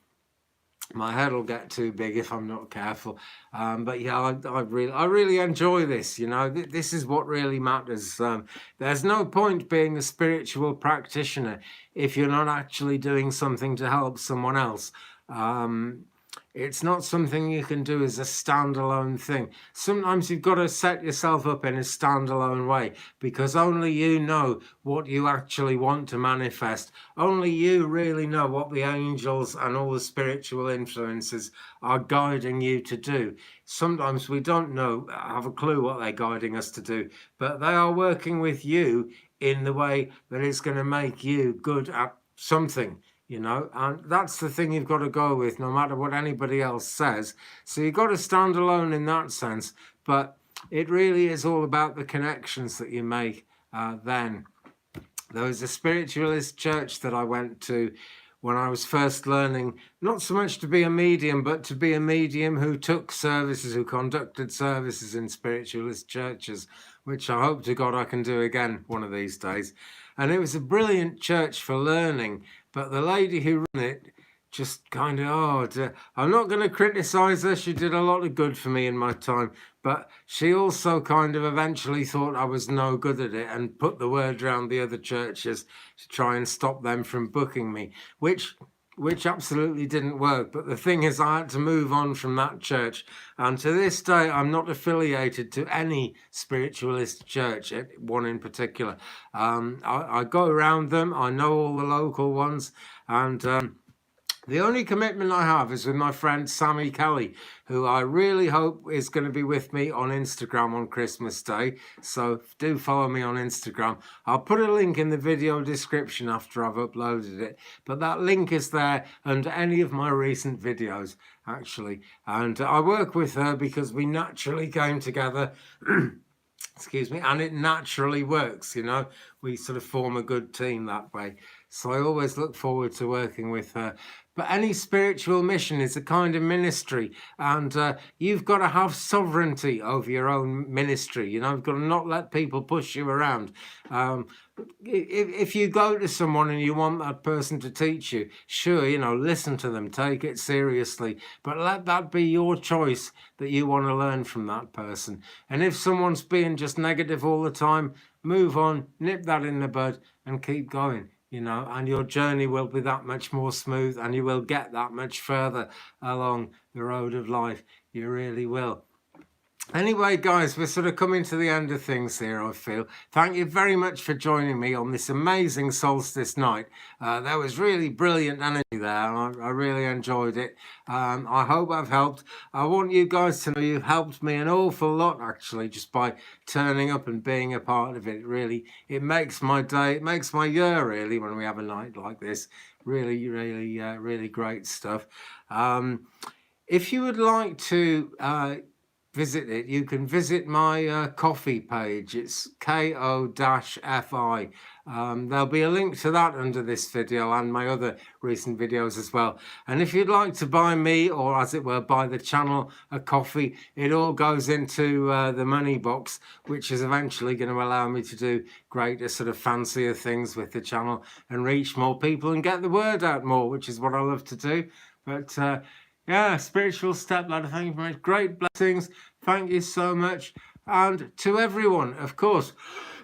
My head will get too big if I'm not careful. But yeah, I really enjoy this. You know, this is what really matters. There's no point being a spiritual practitioner if you're not actually doing something to help someone else. It's not something you can do as a standalone thing. Sometimes you've got to set yourself up in a standalone way, because only you know what you actually want to manifest. Only you really know what the angels and all the spiritual influences are guiding you to do. Sometimes we don't have a clue what they're guiding us to do, but they are working with you in the way that is going to make you good at something. you know, and that's the thing you've got to go with, no matter what anybody else says. So you've got to stand alone in that sense, but it really is all about the connections that you make then. There was a spiritualist church that I went to when I was first learning, not so much to be a medium, but to be a medium who took services, who conducted services in spiritualist churches, which I hope to God I can do again one of these days. And it was a brilliant church for learning, but the lady who ran it just kind of, I'm not going to criticize her. She did a lot of good for me in my time, but she also kind of eventually thought I was no good at it and put the word around the other churches to try and stop them from booking me, which absolutely didn't work. But the thing is, I had to move on from that church, and to this day I'm not affiliated to any spiritualist church, one in particular. I go around them, I know all the local ones, and the only commitment I have is with my friend Sammy Kelly, who I really hope is going to be with me on Instagram on Christmas Day. So do follow me on Instagram. I'll put a link in the video description after I've uploaded it. But that link is there under any of my recent videos, actually. And I work with her because we naturally came together. Excuse me, and it naturally works, you know. We sort of form a good team that way. So I always look forward to working with her. But any spiritual mission is a kind of ministry, and you've got to have sovereignty over your own ministry. You know, you've got to not let people push you around. If you go to someone and you want that person to teach you, sure, you know, listen to them, take it seriously, but let that be your choice that you want to learn from that person. And if someone's being just negative all the time, move on, nip that in the bud and keep going. You know, and your journey will be that much more smooth, and you will get that much further along the road of life. You really will. Anyway, guys, we're sort of coming to the end of things here, I feel. Thank you very much for joining me on this amazing solstice night. There was really brilliant energy there, and I really enjoyed it. I hope I've helped. I want you guys to know you've helped me an awful lot, actually, just by turning up and being a part of it. Really, it makes my day, it makes my year, really, when we have a night like this. Really, really great stuff. If you would like to visit it, you can visit my coffee page. It's ko-fi. There'll be a link to that under this video and my other recent videos as well. And if you'd like to buy me, or as it were, buy the channel a coffee, it all goes into the money box, which is eventually going to allow me to do greater sort of fancier things with the channel and reach more people and get the word out more, which is what I love to do. But yeah, spiritual stepladder, thank you very much. Great blessings. Thank you so much. And to everyone, of course.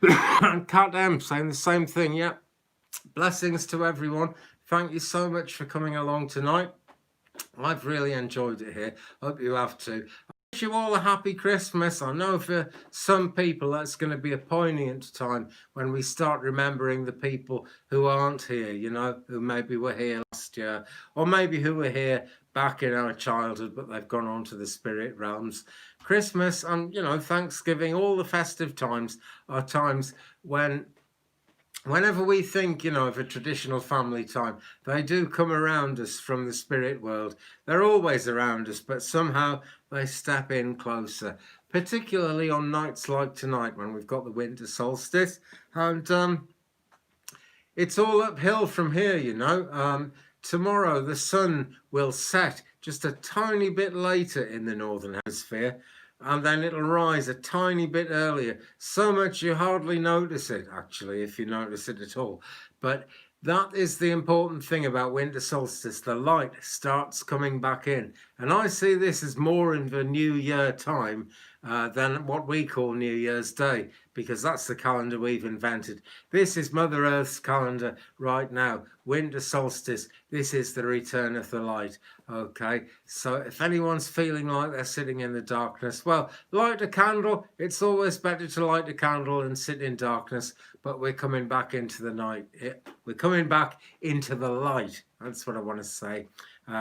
And Cat M saying the same thing. Yeah. Blessings to everyone. Thank you so much for coming along tonight. I've really enjoyed it here. Hope you have too. I wish you all a happy Christmas. I know for some people that's going to be a poignant time when we start remembering the people who aren't here, you know, who maybe were here last year, or maybe who were here back in our childhood, but they've gone on to the spirit realms. Christmas and, you know, Thanksgiving, all the festive times are times when whenever we think, you know, of a traditional family time, they do come around us from the spirit world. They're always around us, but somehow they step in closer, particularly on nights like tonight when we've got the winter solstice. And it's all uphill from here, you know. Tomorrow the sun will set just a tiny bit later in the northern hemisphere, and then it'll rise a tiny bit earlier. So much you hardly notice it, actually, if you notice it at all. But that is the important thing about winter solstice. The light starts coming back in. And I see this as more in the New Year time than what we call New Year's Day, because that's the calendar we've invented. This is Mother Earth's calendar right now. Winter solstice. This is the return of the light. Okay, so if anyone's feeling like they're sitting in the darkness, well, light a candle. It's always better to light a candle and sit in darkness, but we're coming back into the night. We're coming back into the light. That's what I want to say.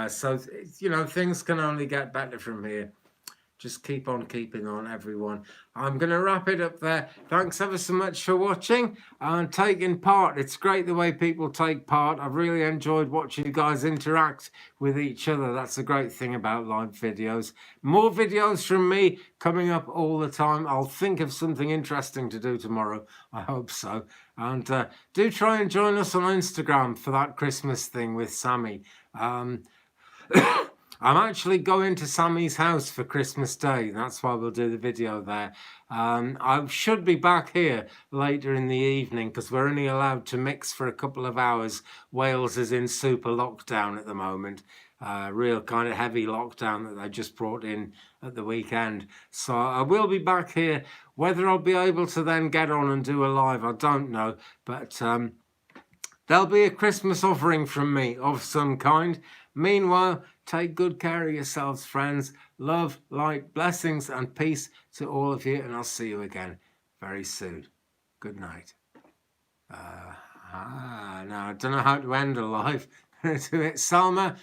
So, you know, things can only get better from here. Just keep on keeping on, everyone. I'm going to wrap it up there. Thanks ever so much for watching and taking part. It's great the way people take part. I've really enjoyed watching you guys interact with each other. That's a great thing about live videos. More videos from me coming up all the time. I'll think of something interesting to do tomorrow. I hope so. And do try and join us on Instagram for that Christmas thing with Sammy. I'm actually going to Sammy's house for Christmas Day. That's why we'll do the video there. I should be back here later in the evening because we're only allowed to mix for a couple of hours. Wales is in super lockdown at the moment. Real kind of heavy lockdown that they just brought in at the weekend. So I will be back here. Whether I'll be able to then get on and do a live, I don't know. But there'll be a Christmas offering from me of some kind. Meanwhile, take good care of yourselves, friends. Love, light, blessings, and peace to all of you. And I'll see you again very soon. Good night. Now, I don't know how to end a live. To it, Salma.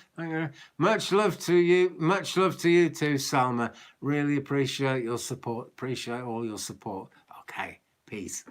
Much love to you. Much love to you too, Salma. Really appreciate your support. Appreciate all your support. Okay, peace.